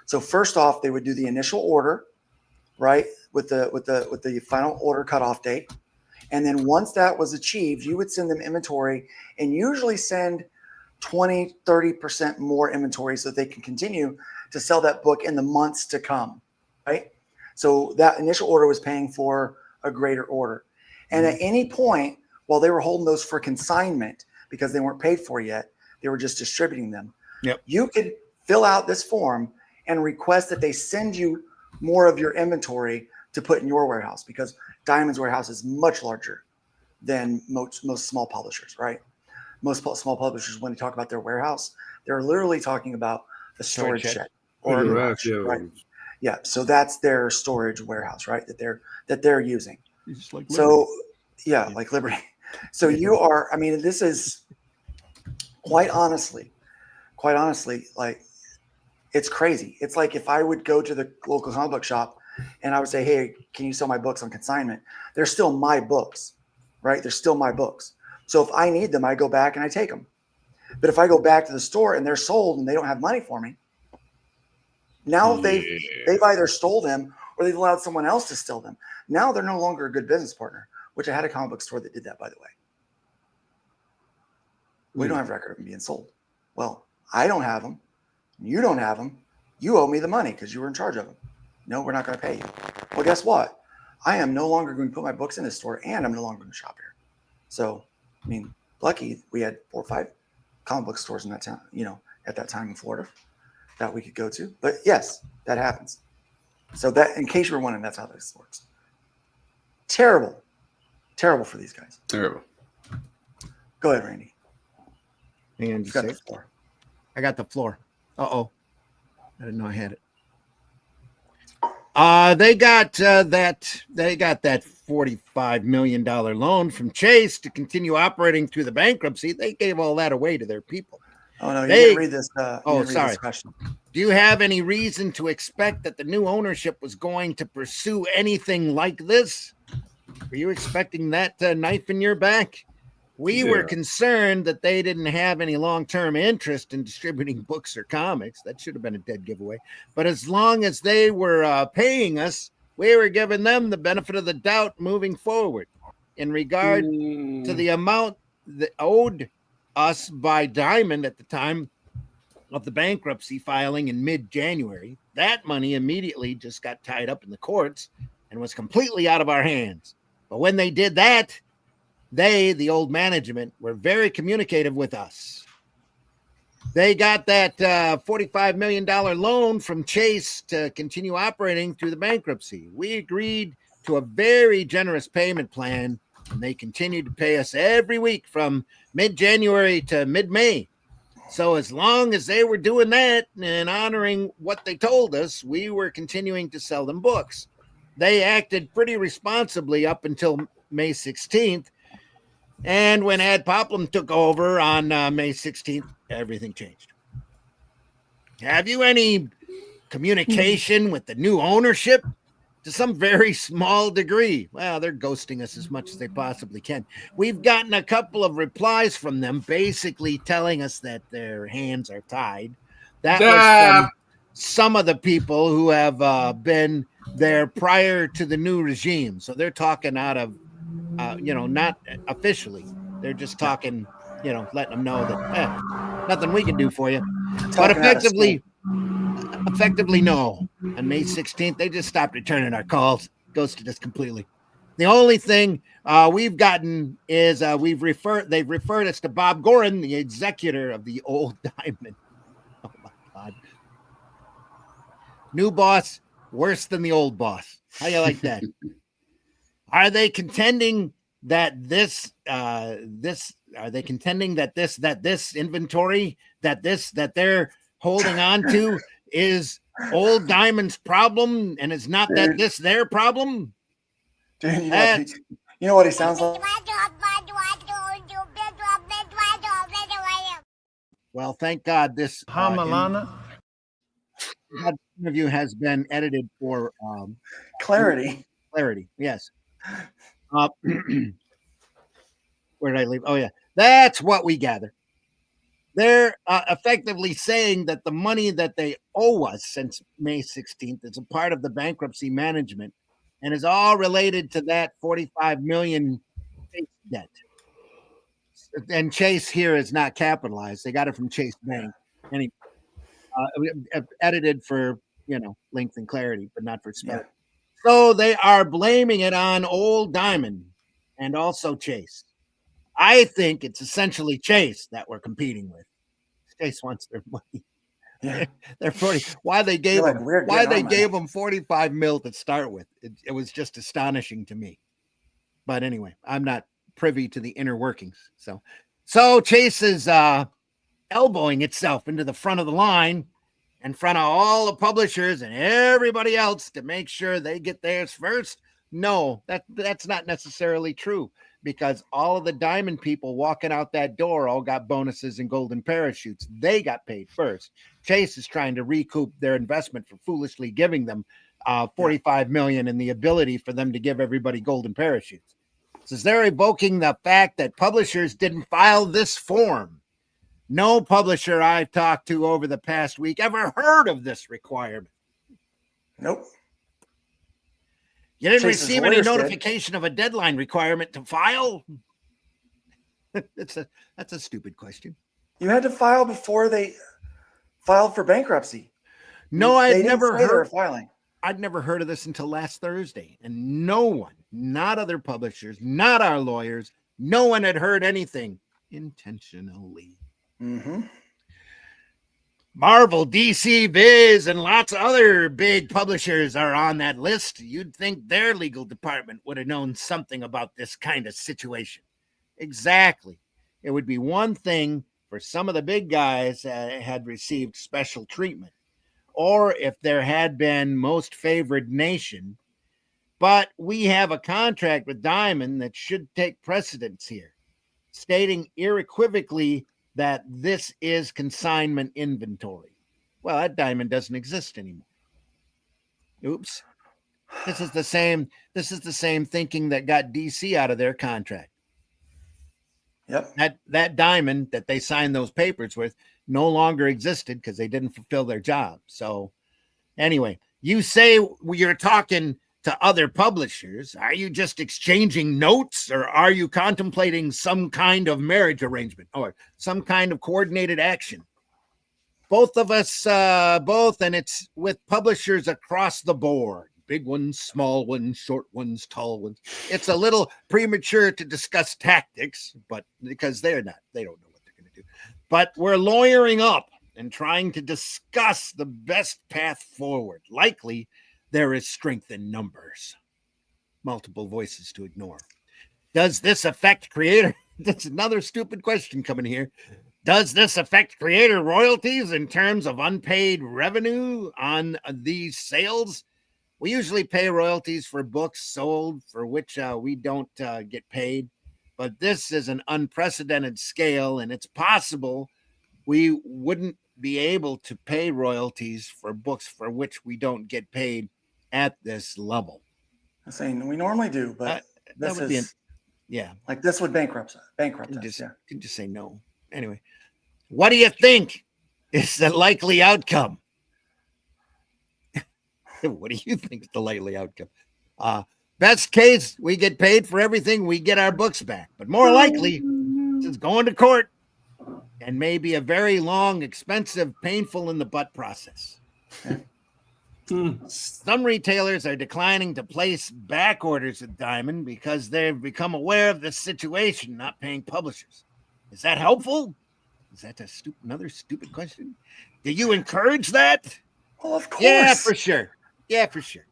So first off, they would do the initial order, right, with the final order cutoff date. And then once that was achieved, you would send them inventory and usually send 20, 30% more inventory so that they can continue to sell that book in the months to come, right? So that initial order was paying for a greater order. And at any point, while they were holding those for consignment because they weren't paid for yet, they were just distributing them. Yep. You could fill out this form and request that they send you more of your inventory to put in your warehouse, because Diamond's warehouse is much larger than most small publishers, right? Most small publishers, when they talk about their warehouse, they're literally talking about a storage shed or a garage, right? Yeah, so that's their storage warehouse, right? That they're using. Just like so, yeah, like Liberty. So you are. I mean, this is quite honestly, like it's crazy. It's like if I would go to the local comic book shop and I would say, "Hey, can you sell my books on consignment?" They're still my books, right? They're still my books. So if I need them, I go back and I take them. But if I go back to the store and they're sold and they don't have money for me, now they've either stole them or they've allowed someone else to steal them. Now they're no longer a good business partner, which I had a comic book store that did that, by the way. We don't have record of them being sold. Well, I don't have them. You don't have them. You owe me the money because you were in charge of them. No, we're not going to pay you. Well, guess what? I am no longer going to put my books in this store, and I'm no longer going to shop here. So, I mean, lucky we had 4 or 5 comic book stores in that town, at that time in Florida that we could go to. But yes, that happens. So that, in case you were wondering, that's how this works. Terrible for these guys. Terrible. Go ahead, Randy. And you got the floor. I got the floor. Uh-oh. I didn't know I had it. They got that $45 million loan from Chase to continue operating through the bankruptcy. They gave all that away to their people. Oh no, you didn't read this. Sorry. Do you have any reason to expect that the new ownership was going to pursue anything like this? Were you expecting that knife in your back? We were concerned that they didn't have any long-term interest in distributing books or comics. That should have been a dead giveaway. But as long as they were paying us, we were giving them the benefit of the doubt moving forward. In regard to the amount that owed us by Diamond at the time of the bankruptcy filing in mid-January, that money immediately just got tied up in the courts and was completely out of our hands. But when they did that, they, the old management, were very communicative with us. They got that $45 million loan from Chase to continue operating through the bankruptcy. We agreed to a very generous payment plan, and they continued to pay us every week from mid-January to mid-May. So as long as they were doing that and honoring what they told us, we were continuing to sell them books. They acted pretty responsibly up until May 16th. And when Ad Populum took over on May 16th, everything changed. Have you any communication with the new ownership? To some very small degree. Well, they're ghosting us as much as they possibly can. We've gotten a couple of replies from them basically telling us that their hands are tied. That was from some of the people who have been there prior to the new regime. So they're talking out of, not officially. They're just talking, letting them know that nothing we can do for you. But effectively, no. On May 16th, they just stopped returning our calls, ghosted us completely. The only thing we've gotten is they've referred us to Bob Gorin, the executor of the old Diamond. Oh my God. New boss, worse than the old boss. How you like that? Are they contending that this inventory that they're holding on to is old Diamond's problem, and it's not that this their problem? Dude, you know what he sounds like? Well, thank God this interview has been edited for clarity. Clarity, yes. Where did I leave? Oh, yeah. That's what we gather. They're effectively saying that the money that they owe us since May 16th is a part of the bankruptcy management and is all related to that $45 million debt. And Chase here is not capitalized. They got it from Chase Bank. Anyway, edited for, length and clarity, but not for spelling. Yeah. So they are blaming it on old Diamond and also Chase. I think it's essentially Chase that we're competing with. Chase wants their money. Yeah. They're 40. Why they gave them 45 mil to start with? It was just astonishing to me. But anyway, I'm not privy to the inner workings. So Chase is elbowing itself into the front of the line in front of all the publishers and everybody else to make sure they get theirs first. No, that's not necessarily true, because all of the Diamond people walking out that door all got bonuses and golden parachutes. They got paid first. Chase is trying to recoup their investment for foolishly giving them $45 million and the ability for them to give everybody golden parachutes. So they're evoking the fact that publishers didn't file this form. No publisher I've talked to over the past week ever heard of this requirement. Nope. You didn't receive any notification of a deadline requirement to file? That's a stupid question. You had to file before they filed for bankruptcy. No, I'd never heard filing. I'd never heard of this until last Thursday, and no one, not other publishers, not our lawyers, no one had heard anything intentionally. Mm-hmm. Marvel, DC, Viz, and lots of other big publishers are on that list. You'd think their legal department would have known something about this kind of situation. Exactly. It would be one thing for some of the big guys that had received special treatment, or if there had been most favored nation. But we have a contract with Diamond that should take precedence here, stating unequivocally that this is consignment inventory. Well, that Diamond doesn't exist anymore. Oops. This is the same thinking that got DC out of their contract. Yep. That Diamond that they signed those papers with no longer existed because they didn't fulfill their job. So anyway, you say you're talking to other publishers. Are you just exchanging notes, or are you contemplating some kind of marriage arrangement or some kind of coordinated action? Both of us, and it's with publishers across the board. Big ones, small ones, short ones, tall ones. It's a little premature to discuss tactics, but because they don't know what they're going to do. But we're lawyering up and trying to discuss the best path forward. Likely, there is strength in numbers. Multiple voices to ignore. Does this affect creator? That's another stupid question coming here. Does this affect creator royalties in terms of unpaid revenue on these sales? We usually pay royalties for books sold for which we don't get paid. But this is an unprecedented scale, and it's possible we wouldn't be able to pay royalties for books for which we don't get paid at this level. I'm saying we normally do, but that this would is like this would bankrupt us. Can just say no. Anyway, what do you think is the likely outcome? What do you think is the likely outcome? Best case, we get paid for everything, we get our books back. But more likely, it's going to court and maybe a very long, expensive, painful in the butt process. Some retailers are declining to place back orders at Diamond because they've become aware of this situation, not paying publishers. Is that helpful? Is that another stupid question? Do you encourage that? Well, of course. Yeah, for sure. Yeah, for sure.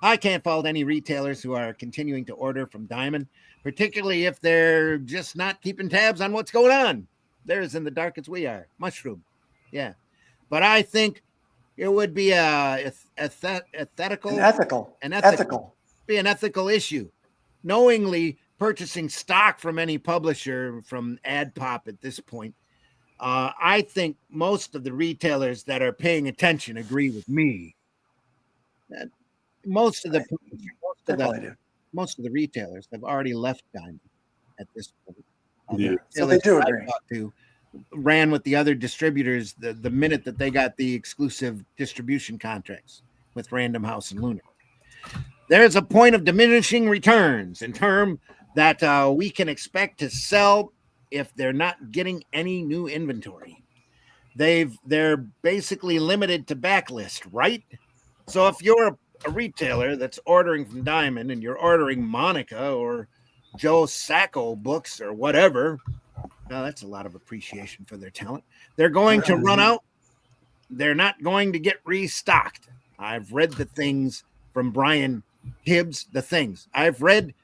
I can't fault any retailers who are continuing to order from Diamond, particularly if they're just not keeping tabs on what's going on. They're as in the dark as we are. Mushroom. Yeah. But I think it would be an ethical issue. Knowingly purchasing stock from any publisher from AdPop at this point, I think most of the retailers that are paying attention agree with me. That most of the retailers have already left Diamond at this point. So they do agree. Ran with the other distributors the minute that they got the exclusive distribution contracts with Random House and Lunar. There's a point of diminishing returns in terms that we can expect to sell if they're not getting any new inventory. They're basically limited to backlist, right? So if you're a retailer that's ordering from Diamond and you're ordering Monica or Joe Sacco books or whatever, that's a lot of appreciation for their talent. They're going to run out. They're not going to get restocked. I've read the things from Brian Hibbs, I've read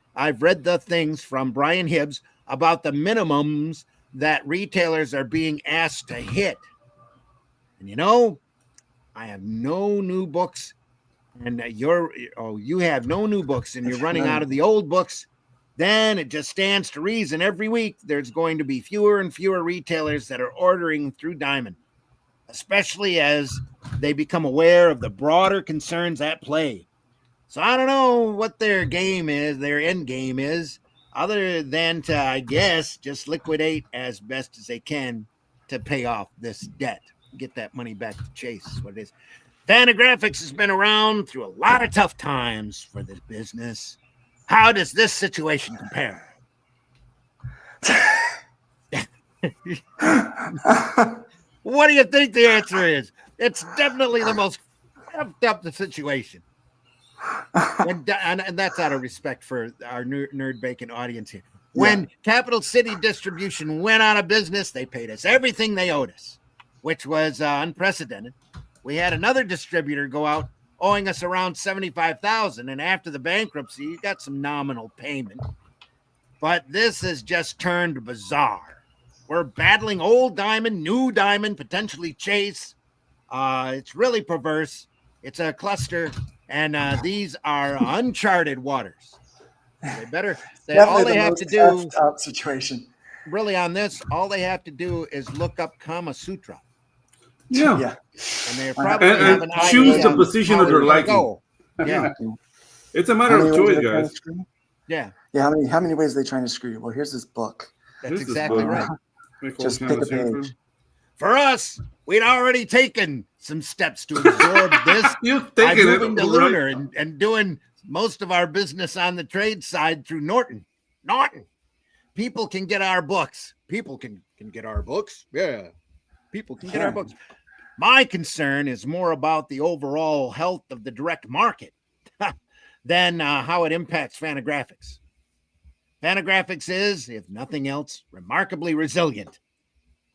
the things from Brian Hibbs about the minimums that retailers are being asked to hit. And I have no new books, and you have no new books, and you're running out of the old books. Then it just stands to reason every week there's going to be fewer and fewer retailers that are ordering through Diamond, especially as they become aware of the broader concerns at play. So I don't know what their game is, their end game is, other than to, I guess, just liquidate as best as they can to pay off this debt, get that money back to Chase is what it is. Fantagraphics has been around through a lot of tough times for this business. How does this situation compare? What do you think the answer is? It's definitely the most effed up the situation. And that's out of respect for our Nerd Bacon audience here. When Capital City Distribution went out of business, they paid us everything they owed us, which was unprecedented. We had another distributor go out owing us around $75,000, and after the bankruptcy, you got some nominal payment. But this has just turned bizarre. We're battling old Diamond, new Diamond, potentially Chase. It's really perverse. It's a cluster, and these are uncharted waters. All they have to do situation. Really on this, all they have to do is look up Kama Sutra. Yeah. And they probably have an choose idea the position of their liking. Yeah. It's a matter of choice, guys. Yeah. Yeah. How many ways are they trying to screw you? Well, here's this book. That's exactly right. Just pick a page. For us, we'd already taken some steps to absorb this by moving to Lunar and doing most of our business on the trade side through Norton. People can get our books. People can get our books. Yeah. People can get our books. My concern is more about the overall health of the direct market than how it impacts Fantagraphics. Fantagraphics is, if nothing else, remarkably resilient.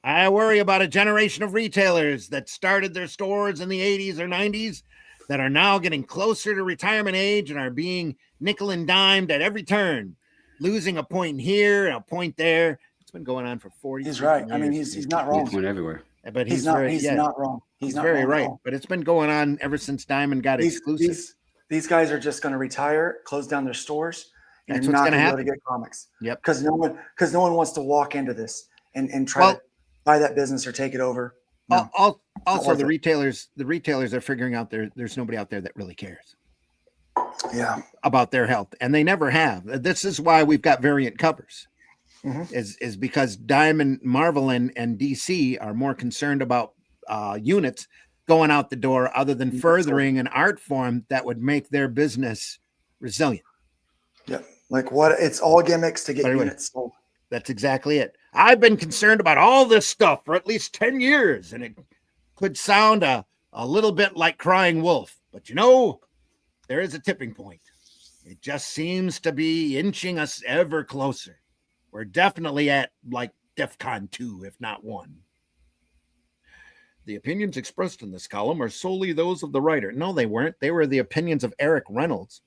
I worry about a generation of retailers that started their stores in the 80s or 90s that are now getting closer to retirement age and are being nickel and dimed at every turn, losing a point here and a point there. It's been going on for 40 years. He's right. I mean, he's not wrong. Point everywhere. But he's not wrong. He's very right. But it's been going on ever since Diamond got exclusive. These guys are just going to retire, close down their stores, and That's you're what's not going to going to be able happen. to get comics. Yep. Because no one wants to walk into this and try to buy that business or take it over. No. Also, the retailers are figuring out there's nobody out there that really cares. Yeah. About their health, and they never have. This is why we've got variant covers. Is because Diamond, Marvel, and DC are more concerned about units going out the door, other than furthering an art form that would make their business resilient. Yeah, like what? It's all gimmicks to get units sold. That's exactly it. I've been concerned about all this stuff for at least 10 years, and it could sound a little bit like crying wolf, but there is a tipping point. It just seems to be inching us ever closer. We're definitely at like DEFCON 2, if not 1. The opinions expressed in this column are solely those of the writer. No, they weren't. They were the opinions of Eric Reynolds.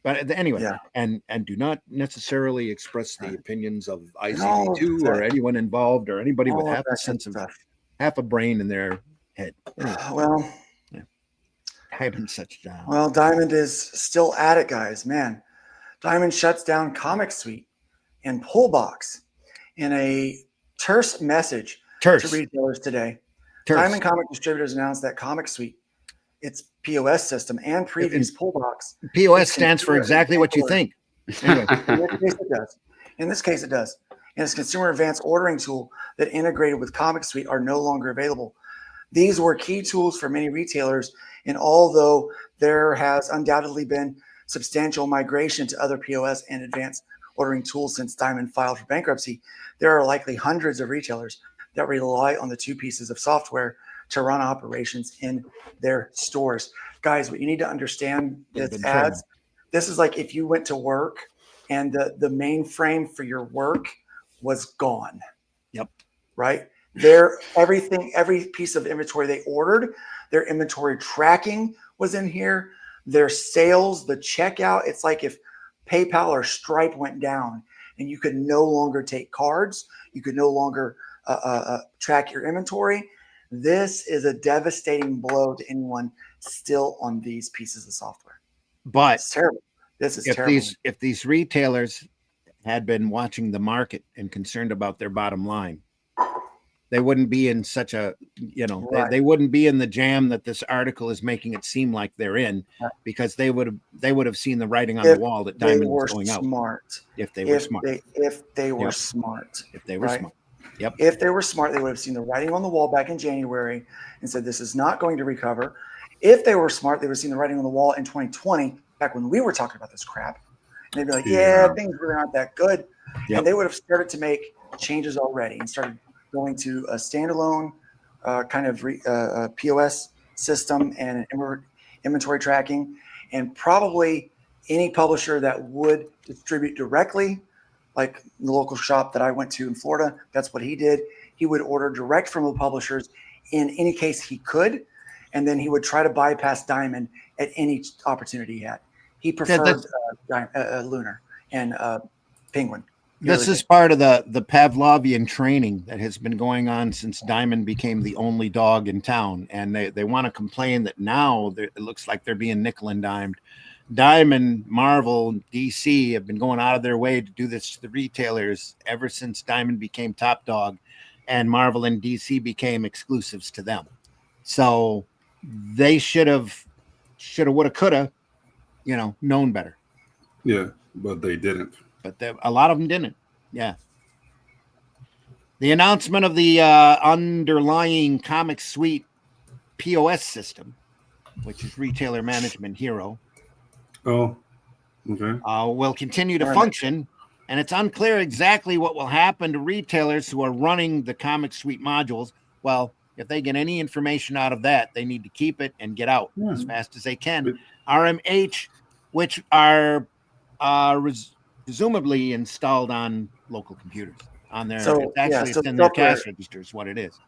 But anyway, and do not necessarily express the opinions of ICD2 or anyone involved or anybody with half a brain in their head. Anyway, well, Diamond such down. Well, Diamond is still at it, guys. Man, Diamond shuts down Comic Suite and Pullbox in a terse message to retailers today. Diamond Comic Distributors announced that Comic Suite, its POS system, and previous Pullbox. POS stands for exactly what you think. Anyway, in this case, it does. And its consumer advanced ordering tool that integrated with Comic Suite are no longer available. These were key tools for many retailers, and although there has undoubtedly been substantial migration to other POS and advanced ordering tools since Diamond filed for bankruptcy, there are likely hundreds of retailers that rely on the two pieces of software to run operations in their stores. Guys, what you need to understand is this is like if you went to work and the mainframe for your work was gone. Yep. Right? Every piece of inventory they ordered, their inventory tracking was in here, their sales, the checkout. It's like if PayPal or Stripe went down and you could no longer take cards, you could no longer track your inventory. This is a devastating blow to anyone still on these pieces of software. But it's terrible. This is terrible. If these retailers had been watching the market and concerned about their bottom line, they wouldn't be in such a, they wouldn't be in the jam that this article is making it seem like they're in, because they would have seen the writing on the wall that Diamond was going out. If they were smart. If they were smart. If they were smart. Yep. If they were smart, they would have seen the writing on the wall back in January and said, this is not going to recover. If they were smart, they would have seen the writing on the wall in 2020, back when we were talking about this crap. And they'd be like, things really aren't that good. Yep. And they would have started to make changes already and started going to a standalone kind of POS system and inventory tracking, and probably any publisher that would distribute directly, like the local shop that I went to in Florida. That's what he did. He would order direct from the publishers in any case he could, and then he would try to bypass Diamond at any opportunity he had. He preferred Lunar and Penguin. This is part of the Pavlovian training that has been going on since Diamond became the only dog in town. And they want to complain that now it looks like they're being nickel and dimed. Diamond, Marvel, DC have been going out of their way to do this to the retailers ever since Diamond became top dog and Marvel and DC became exclusives to them. So they shoulda, woulda, coulda, known better. Yeah, but they didn't. But a lot of them didn't. Yeah. The announcement of the underlying Comic Suite POS system, which is Retailer Management Hero. Oh, okay. Will continue to function, and it's unclear exactly what will happen to retailers who are running the Comic Suite modules. Well, if they get any information out of that, they need to keep it and get out as fast as they can. RMH, which are presumably installed on local computers on their it's in their cash registers. What it is.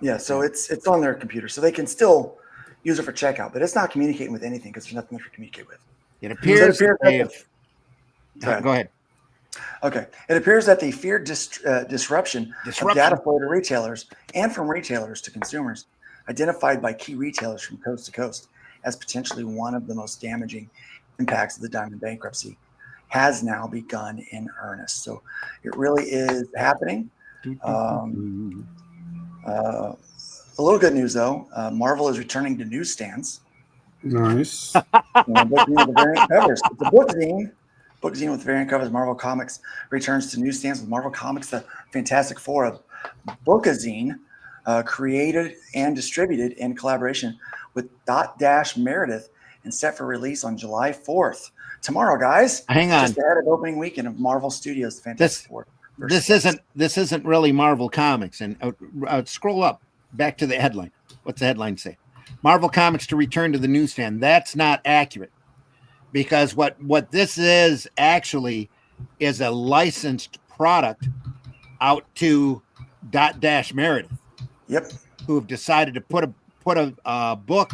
Yeah. So it's on their computer, so they can still use it for checkout, but it's not communicating with anything because there's nothing to communicate with. It appears. Go ahead. Okay. It appears that the feared disruption of data flow to retailers and from retailers to consumers, identified by key retailers from coast to coast as potentially one of the most damaging impacts of the Diamond bankruptcy, has now begun in earnest. So it really is happening. A little good news, though. Marvel is returning to newsstands. Nice. Book zine with variant covers. It's a book zine. Book zine with variant covers. Marvel Comics returns to newsstands with Marvel Comics, the Fantastic Four, a bookazine created and distributed in collaboration with Dot Dash Meredith and set for release on July 4th. Tomorrow, guys. Hang on. Just ahead of opening weekend of Marvel Studios, the Fantastic Four. This isn't really Marvel Comics. And scroll up back to the headline. What's the headline say? Marvel Comics to return to the newsstand. That's not accurate, because what this is actually is a licensed product out to Dot Dash Meredith. Yep. Who have decided to put a book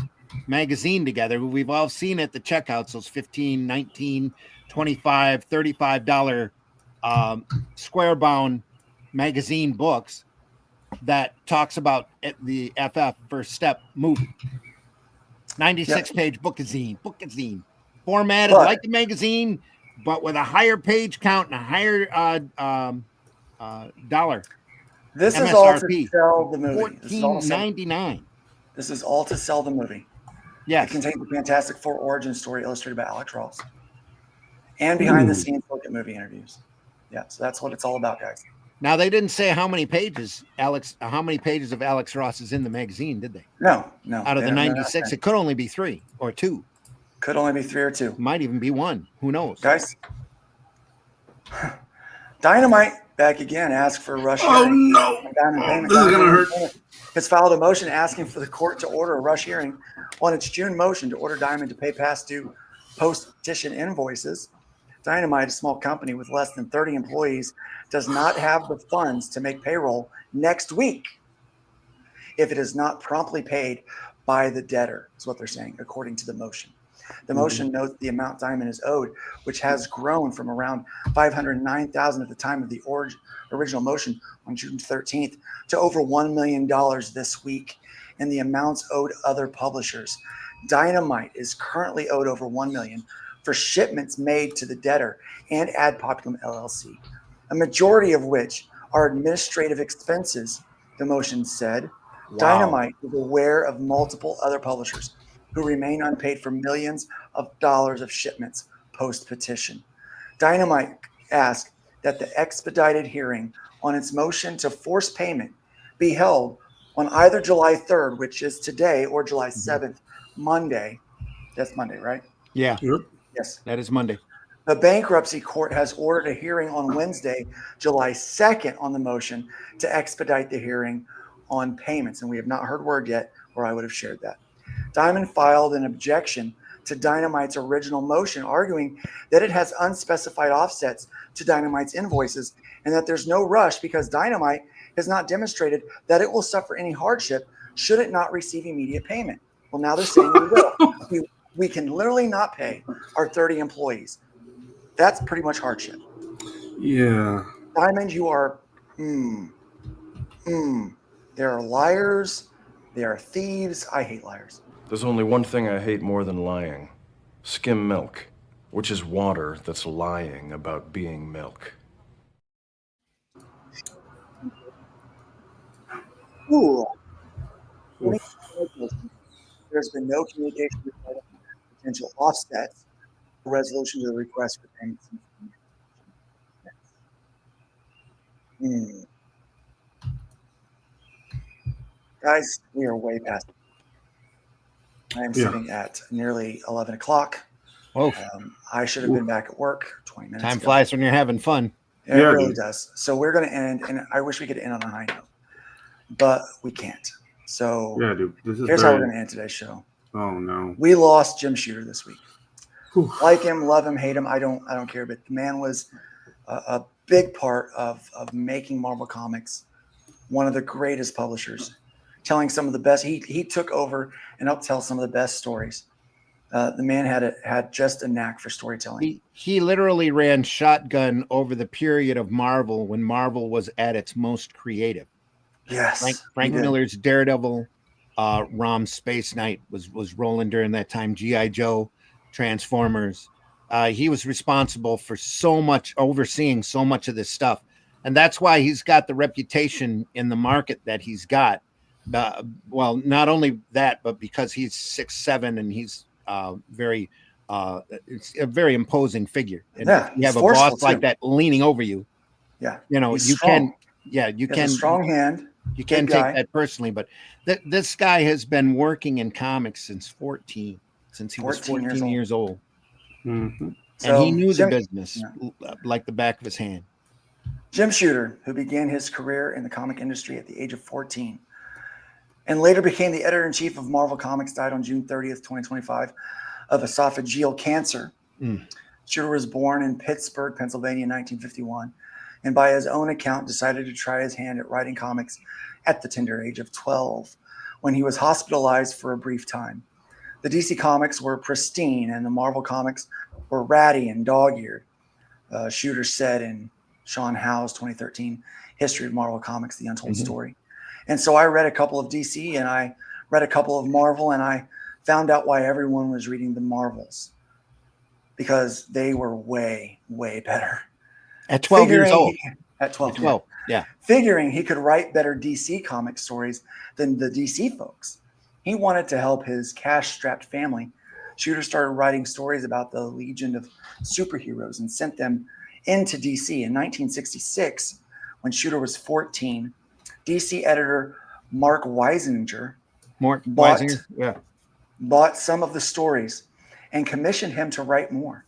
magazine together. We've all seen at the checkouts, those $15, $19, $25, $35 square bound magazine books that talks about the FF First Step movie. 96-page bookazine, formatted like a magazine, but with a higher page count and a higher dollar. This MSRP. is all to sell the movie. $14.99. This is all to sell the movie. Yes. It contains the Fantastic Four origin story illustrated by Alex Ross and behind-the-scenes look at movie interviews. Yeah, so that's what it's all about, guys. Now, they didn't say how many pages of Alex Ross is in the magazine, did they? No. Out of the 96, it could only be 3 or 2. Could only be 3 or 2. Might even be 1. Who knows? Guys, Dynamite back again, asked for a rush Oh, hearing. no. Payment. This is going to hurt. Has filed a motion asking for the court to order a rush hearing on its June motion to order Diamond to pay past due post-petition invoices. Dynamite, a small company with less than 30 employees, does not have the funds to make payroll next week if it is not promptly paid by the debtor, is what they're saying, according to the motion. The motion notes the amount Diamond is owed, which has grown from around $509,000 at the time of the original motion on June 13th to over $1 million this week, and the amounts owed other publishers. Dynamite is currently owed over $1 million for shipments made to the debtor and Ad Populum LLC, a majority of which are administrative expenses, the motion said. Wow. Dynamite is aware of multiple other publishers who remain unpaid for millions of dollars of shipments post-petition. Dynamite asked that the expedited hearing on its motion to force payment be held on either July 3rd, which is today, or July 7th, Monday. That's Monday, right? Yeah. Yes. That is Monday. The bankruptcy court has ordered a hearing on Wednesday, July 2nd on the motion to expedite the hearing on payments, and we have not heard word yet, or I would have shared that. Diamond filed an objection to Dynamite's original motion, arguing that it has unspecified offsets to Dynamite's invoices and that there's no rush because Dynamite has not demonstrated that it will suffer any hardship should it not receive immediate payment. Well, now they're saying we will. We can literally not pay our 30 employees. That's pretty much hardship. Yeah. Diamond, you are, There are liars. They are thieves. I hate liars. There's only one thing I hate more than lying. Skim milk, which is water that's lying about being milk. Ooh. There's been no communication regarding potential offsets or resolution to the request for payments. Guys, we are way past. I am sitting at nearly 11 o'clock. Oh. I should have been back at work 20 minutes Time ago. flies when you're having fun. It really does. So we're going to end, and I wish we could end on a high note, but we can't. So here's how we're going to end today's show. Oh no. We lost Jim Shooter this week. Like him, love him, hate him. I don't care. But the man was a big part of making Marvel Comics one of the greatest publishers, telling some of the best. He took over and helped tell some of the best stories. The man had just a knack for storytelling. He literally ran shotgun over the period of Marvel when Marvel was at its most creative. Yes. Frank Miller's Daredevil, Rom's Space Knight was rolling during that time. G.I. Joe, Transformers. He was responsible for so much, overseeing so much of this stuff. and that's why he's got the reputation in the market that he's got. Well, not only that, but because he's 6'7" and he's it's a very imposing figure. And Yeah, you have a boss like that leaning over you. Yeah, you know, he's you strong. can, you He has a can, strong hand. you can big take guy. that personally, but this guy has been working in comics since he was 14 years old. Mm-hmm. And he So, knew the Jim- business like the back of his hand. Jim Shooter, who began his career in the comic industry at the age of 14 and later became the editor-in-chief of Marvel Comics, died on June 30th, 2025 of esophageal cancer. Shooter was born in Pittsburgh, Pennsylvania in 1951, and by his own account decided to try his hand at writing comics at the tender age of 12 when he was hospitalized for a brief time. The DC comics were pristine and the Marvel comics were ratty and dog-eared, Shooter said in Sean Howe's 2013 History of Marvel Comics, The Untold Story. And so I read a couple of DC and I read a couple of Marvel, and I found out why everyone was reading the Marvels, because they were way, way better. At 12 years old. At 12. At 12, yeah. Figuring he could write better DC comic stories than the DC folks. He wanted to help his cash-strapped family. Shooter started writing stories about the Legion of Superheroes and sent them into DC. In 1966, when Shooter was 14, DC editor Mark Weisinger bought some of the stories and commissioned him to write more.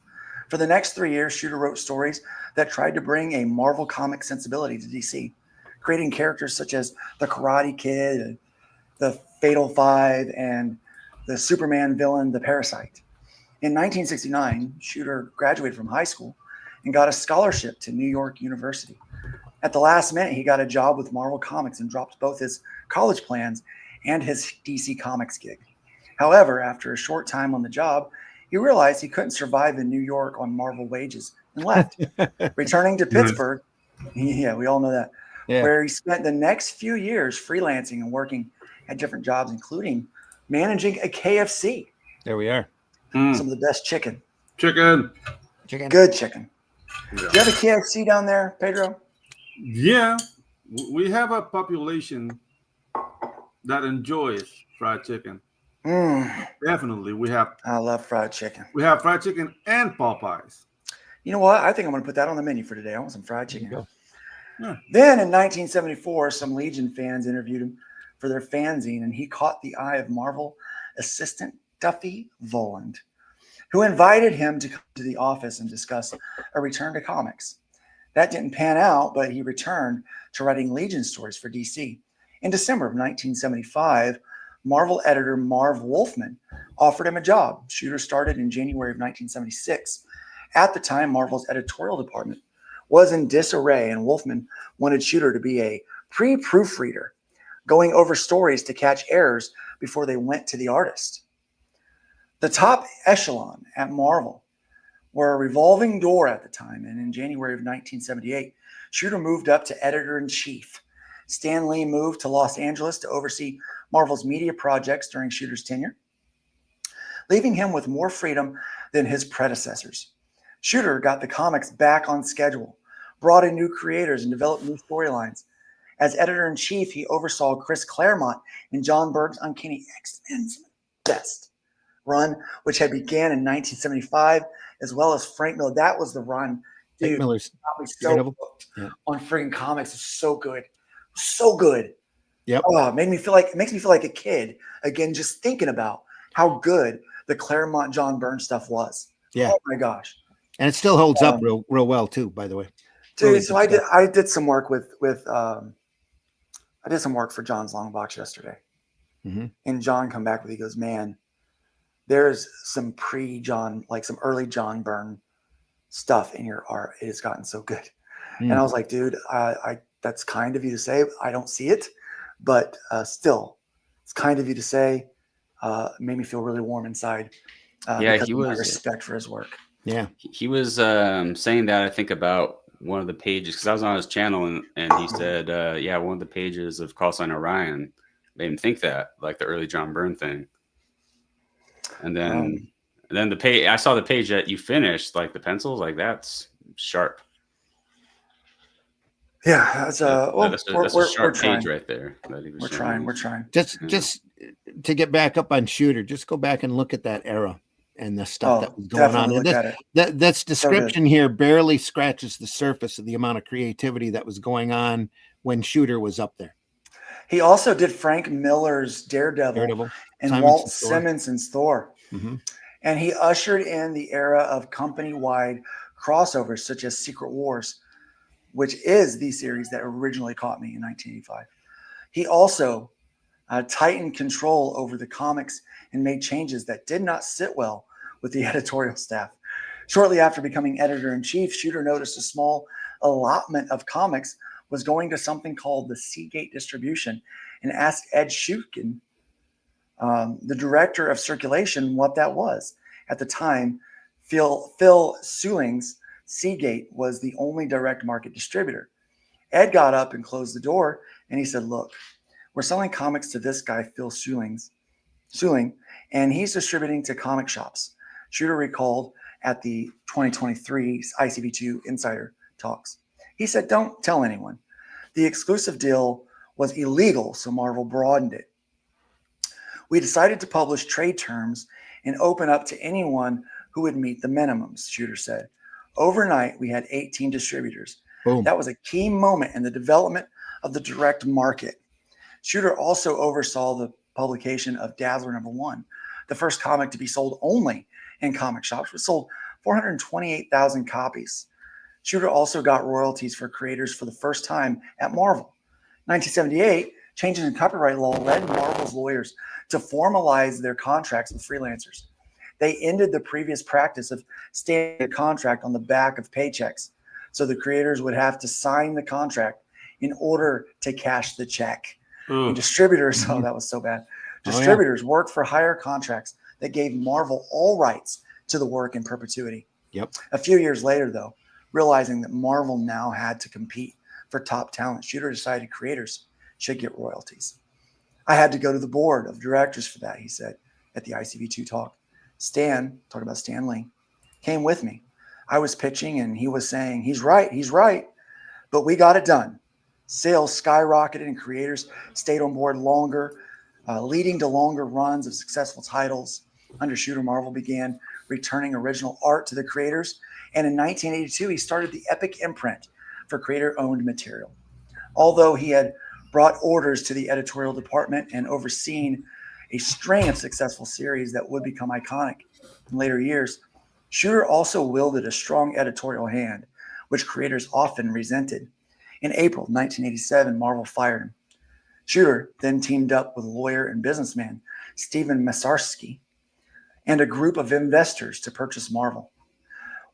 For the next 3 years, Shooter wrote stories that tried to bring a Marvel comic sensibility to DC, creating characters such as the Karate Kid, the Fatal Five, and the Superman villain, the Parasite. In 1969, Shooter graduated from high school and got a scholarship to New York University. At the last minute, he got a job with Marvel Comics and dropped both his college plans and his DC Comics gig. However, after a short time on the job, he realized he couldn't survive in New York on Marvel wages and left, returning to Pittsburgh. Yeah, we all know that. Yeah. Where he spent the next few years freelancing and working at different jobs, including managing a KFC. There we are. Some of the best chicken. Chicken. Good chicken. Do you have a KFC down there, Pedro? Yeah, we have a population that enjoys fried chicken. Definitely, we have. I love fried chicken. We have fried chicken and Popeyes. You know what? I think I'm going to put that on the menu for today. I want some fried chicken. Yeah. Then in 1974, some Legion fans interviewed him for their fanzine, and he caught the eye of Marvel assistant Duffy Voland, who invited him to come to the office and discuss a return to comics. That didn't pan out, but he returned to writing Legion stories for DC. In December of 1975, Marvel editor Marv Wolfman offered him a job. Shooter started in January of 1976. At the time, Marvel's editorial department was in disarray, and Wolfman wanted Shooter to be a pre-proofreader, going over stories to catch errors before they went to the artist. The top echelon at Marvel were a revolving door at the time, and in January of 1978, Shooter moved up to editor-in-chief. Stan Lee moved to Los Angeles to oversee Marvel's media projects during Shooter's tenure, leaving him with more freedom than his predecessors. Shooter got the comics back on schedule, brought in new creators, and developed new storylines. As editor-in-chief, he oversaw Chris Claremont and John Byrne's Uncanny X-Men's Best run, which had began in 1975, as well as Frank Miller. That was the run. Dude, Miller's got me so hooked on friggin' comics. It's so good. So good. Yep. Oh, it makes me feel like a kid again, just thinking about how good the Claremont John Byrne stuff was. Yeah. Oh my gosh. And it still holds up real well too, by the way. Dude, Really so good stuff. I did some work I did some work for John's Long Box yesterday. And John come back with, he goes, man, there's some pre-John, like some early John Byrne stuff in your art. It has gotten so good. And I was like, dude, I that's kind of you to say. I don't see it, but still, it's kind of you to say. It made me feel really warm inside. Because he of my was respect for his work. Yeah, he was saying that, I think, about one of the pages, because I was on his channel and he said, one of the pages of Call Sign Orion made him think that, like the early John Byrne thing. And then the page, I saw the page that you finished, like the pencils, like that's sharp. Yeah, that's well, that's we're a sharp trying. page right there. We're trying. We're trying. Just to get back up on Shooter, just go back and look at that era and the stuff that was going on. Definitely And look at it. That's description here barely scratches the surface of the amount of creativity that was going on when Shooter was up there. He also did Frank Miller's Daredevil and Walt Simonson's Thor. Mm-hmm. And he ushered in the era of company-wide crossovers such as Secret Wars, which is the series that originally caught me in 1985. He also tightened control over the comics and made changes that did not sit well with the editorial staff. Shortly after becoming editor-in-chief, Shooter noticed a small allotment of comics was going to something called the Seagate Distribution and asked Ed Schutkin, the director of circulation, what that was. At the time, Phil Seuling's Seagate was the only direct market distributor. Ed got up and closed the door, and he said, "Look, we're selling comics to this guy, Phil Seuling, and he's distributing to comic shops." Shooter recalled at the 2023 ICV2 Insider Talks. He said, "Don't tell anyone. The exclusive deal was illegal, so Marvel broadened it. We decided to publish trade terms and open up to anyone who would meet the minimums," Shooter said. "Overnight, we had 18 distributors. Boom. That was a key moment in the development of the direct market." Shooter also oversaw the publication of Dazzler #1, the first comic to be sold only in comic shops, which sold 428,000 copies. Shooter also got royalties for creators for the first time at Marvel. 1978, changes in copyright law led Marvel's lawyers to formalize their contracts with freelancers. They ended the previous practice of stamping a contract on the back of paychecks, so the creators would have to sign the contract in order to cash the check. And distributors, oh, that was so bad. Distributors worked for hire contracts that gave Marvel all rights to the work in perpetuity. Yep. A few years later, though, realizing that Marvel now had to compete for top talent, Shooter decided creators should get royalties. "I had to go to the board of directors for that," he said at the ICV2 talk. Talking about Stan Lee, came with me. I was pitching and he was saying, he's right. But we got it done. Sales skyrocketed and creators stayed on board longer, leading to longer runs of successful titles. Under Shooter, Marvel began returning original art to the creators. And in 1982, he started the Epic imprint for creator-owned material. Although he had brought orders to the editorial department and overseen a string of successful series that would become iconic in later years, Shooter also wielded a strong editorial hand, which creators often resented. In April 1987, Marvel fired him. Shooter then teamed up with lawyer and businessman Stephen Masarsky and a group of investors to purchase Marvel.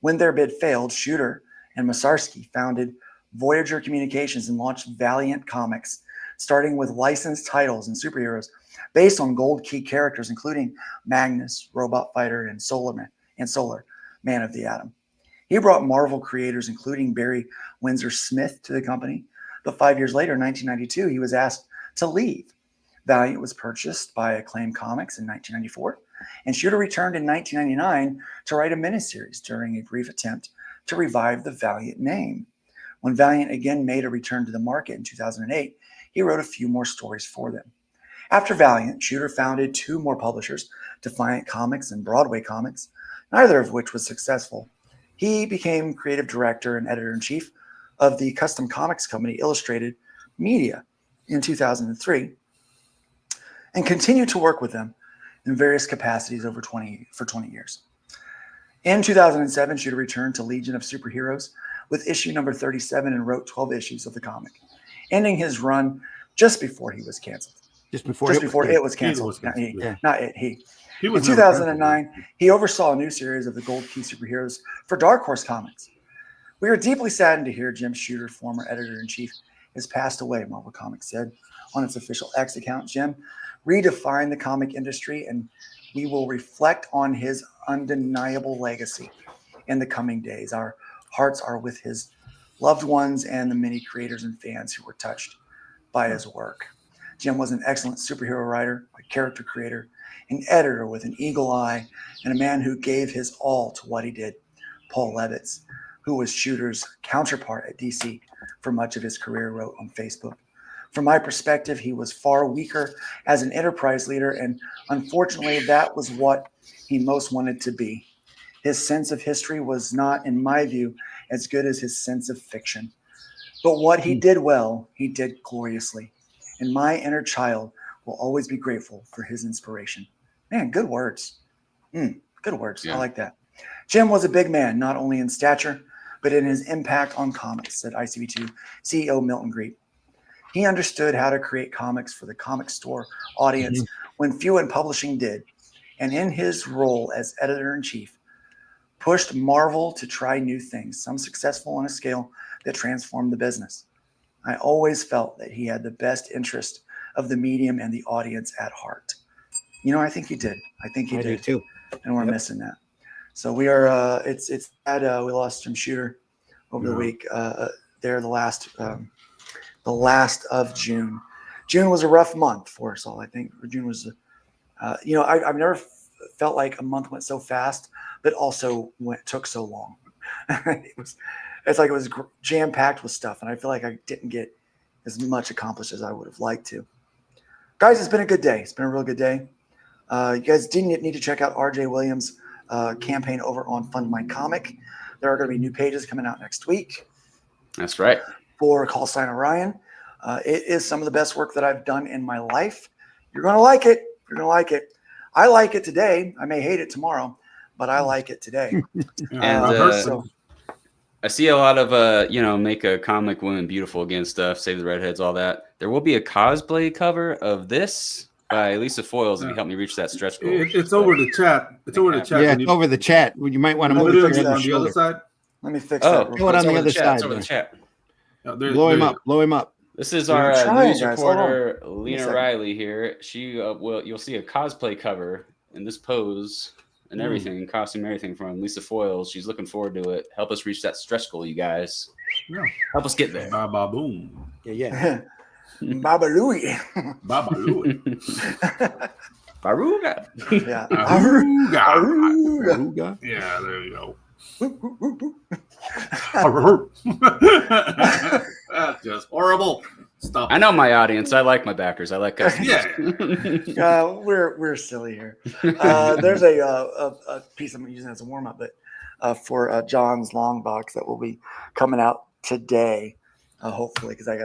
When their bid failed, Shooter and Masarsky founded Voyager Communications and launched Valiant Comics, starting with licensed titles and superheroes based on Gold Key characters, including Magnus, Robot Fighter, and Solar, Man of the Atom. He brought Marvel creators, including Barry Windsor Smith, to the company. But 5 years later, in 1992, he was asked to leave. Valiant was purchased by Acclaim Comics in 1994, and Shooter returned in 1999 to write a miniseries during a brief attempt to revive the Valiant name. When Valiant again made a return to the market in 2008, he wrote a few more stories for them. After Valiant, Shooter founded two more publishers, Defiant Comics and Broadway Comics, neither of which was successful. He became creative director and editor-in-chief of the custom comics company Illustrated Media in 2003 and continued to work with them in various capacities for 20 years. In 2007, Shooter returned to Legion of Superheroes with issue number 37 and wrote 12 issues of the comic, ending his run just before he was canceled. Just before it was canceled. He. In was 2009, he oversaw a new series of the Gold Key superheroes for Dark Horse Comics. "We are deeply saddened to hear Jim Shooter, former editor-in-chief, has passed away," Marvel Comics said on its official X account. "Jim redefined the comic industry, and we will reflect on his undeniable legacy in the coming days. Our hearts are with his loved ones and the many creators and fans who were touched by his work." Jim was an excellent superhero writer, a character creator, an editor with an eagle eye, and a man who gave his all to what he did. Paul Levitz who was Shooter's counterpart at DC for much of his career, wrote on Facebook. From my perspective, he was far weaker as an enterprise leader, and unfortunately, that was what he most wanted to be. His sense of history was not, in my view, as good as his sense of fiction. But what he did well, he did gloriously. And my inner child will always be grateful for his inspiration. Man, good words. Good words. Yeah. I like that. Jim was a big man, not only in stature, but in his impact on comics, said ICV2 CEO Milton Greet. He understood how to create comics for the comic store audience when few in publishing did. And in his role as editor-in-chief, pushed Marvel to try new things, some successful on a scale that transformed the business. I always felt that he had the best interest of the medium and the audience at heart. I think he did. I think he did. do too. And we're missing that. So we are, it's sad. We lost Jim Shooter over the week. There, the last of June. June was a rough month for us all. I think June was, I've never felt like a month went so fast, but also took so long. It's like it was jam packed with stuff, and I feel like I didn't get as much accomplished as I would have liked to. Guys, it's been a good day. It's been a real good day. You guys didn't need to check out RJ Williams' campaign over on Fund My Comic. There are going to be new pages coming out next week. That's right. For Call Sign Orion. It is some of the best work that I've done in my life. You're going to like it. You're going to like it. I like it today. I may hate it tomorrow, but I like it today. And I see a lot of make a comic women beautiful again stuff, save the redheads, all that. There will be a cosplay cover of this by Lisa Foils if you help me reach that stretch goal. It's over the chat. It's over the chat. Yeah, it's over the chat. You might want to move it on the other side. Let me fix that. Go it on the other side. It's over the chat. Blow him up. Blow him up. This is our news reporter, Lena Riley here. She you'll see a cosplay cover in this pose and everything, costume, everything from Lisa Foils. She's looking forward to it. Help us reach that stretch goal, you guys. Yeah. Help us get there. Ba boom. Yeah. Baba Louie. Baba Louie. Baruga. Yeah. Baruga. Yeah, there you go. That's just horrible. Stop. I know my audience. I like my backers. I like customers. Yeah. We're silly here. There's a piece I'm using as a warm up, but for John's long box that will be coming out today, hopefully, because I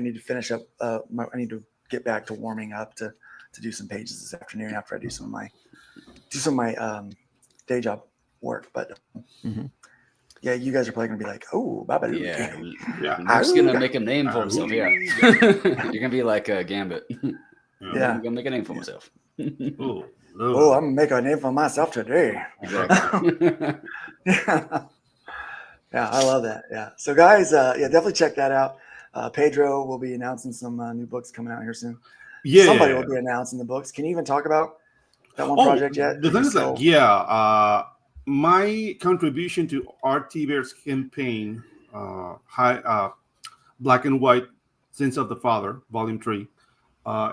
need to finish up. I need to get back to warming up to do some pages this afternoon after I do some of my day job work. But yeah, you guys are probably gonna be like, "Oh, Baba." Yeah. I'm just gonna make a name for himself. Yeah, you're gonna be like Gambit. Yeah, I'm gonna make a name for myself. Oh, I'm gonna make a name for myself today. Exactly. Yeah, I love that. Yeah, so guys, definitely check that out. Pedro will be announcing some new books coming out here soon. Yeah, somebody will be announcing the books. Can you even talk about that one project yet? The thing is that, my contribution to RT Bear's campaign, Black and White Sins of the Father, Volume 3,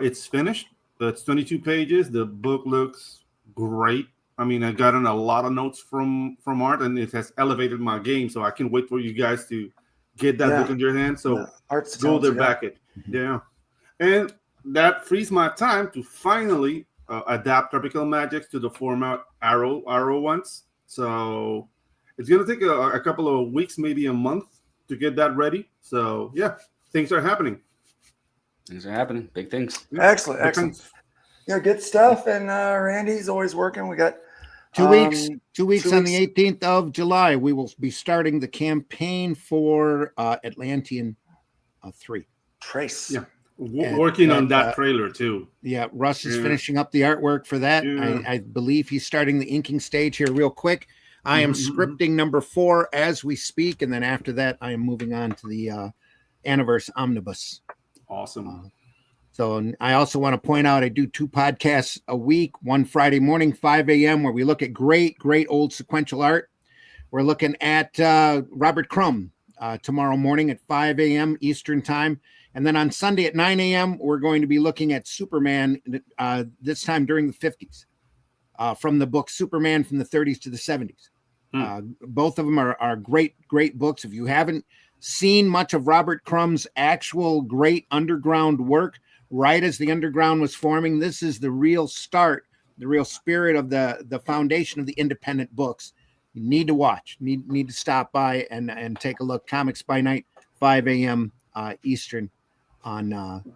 it's finished. It's 22 pages. The book looks great. I mean, I've gotten a lot of notes from Art, and it has elevated my game. So I can't wait for you guys to get that book in your hands. So go there, back it. Yeah. And that frees my time to finally adapt Tropical Magics to the format Arrow ones. So it's going to take a couple of weeks, maybe a month to get that ready. So yeah, things are happening. Things are happening. Big things. Excellent. Yeah, good stuff. And Randy's always working. We got 2 weeks. 2 weeks on the 18th of July. We will be starting the campaign for Atlantean 3. Trace. Yeah. Working on that trailer too. Yeah, Russ is finishing up the artwork for that. Yeah. I believe he's starting the inking stage here real quick. I am scripting number 4 as we speak, and then after that, I am moving on to the Anniverse Omnibus. Awesome. So I also want to point out I do 2 podcasts a week. One Friday morning, 5 a.m., where we look at great old sequential art. We're looking at Robert Crumb tomorrow morning at 5 a.m. Eastern time. And then on Sunday at 9 a.m., we're going to be looking at Superman, this time during the 50s, from the book Superman from the 30s to the 70s. Both of them are great books. If you haven't seen much of Robert Crumb's actual great underground work, right as the underground was forming, this is the real start, the real spirit of the foundation of the independent books. You need to watch, need to stop by and take a look. Comics by Night, 5 a.m. Eastern on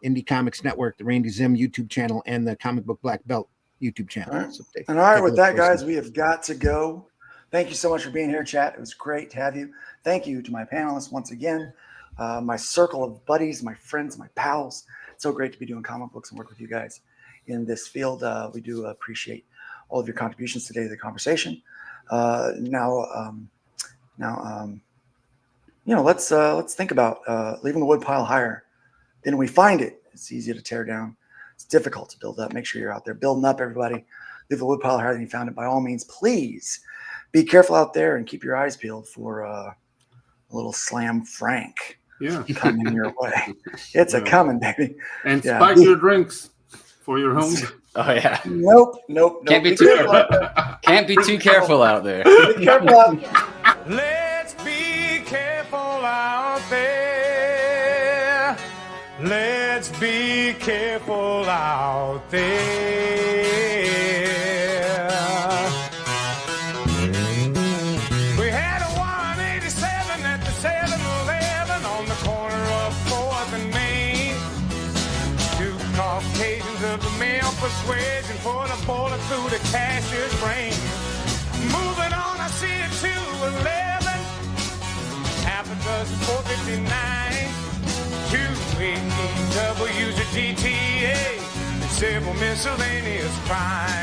Indie Comics Network, the Randy Zim YouTube channel, and the Comic Book Black Belt YouTube channel. All right. So And all right, with that, guys, we have got to go. Thank you so much for being here, chat. It was great to have you. Thank you to my panelists once again, my circle of buddies, my friends, my pals. It's so great to be doing comic books and work with you guys in this field. We do appreciate all of your contributions today to the conversation. Let's think about leaving the woodpile higher. Then we find it. It's easy to tear down. It's difficult to build up. Make sure you're out there building up, everybody. Leave the woodpile higher than you found it. By all means, please be careful out there and keep your eyes peeled for a little Slam Frank coming your way. It's a coming, baby. And spike your drinks for your home. Oh yeah. Nope. Can't be too can't be too careful out there. Be careful out there. Let's be careful out there. Let's be careful out there. We had a 187 at the 7-Eleven on the corner of 4th and Main. Two Caucasians of the male persuasion put a bullet through the cashier's brain. Moving on, I see it 211, half a dozen 459, 2 AEWs, a GTA, and several miscellaneous crimes.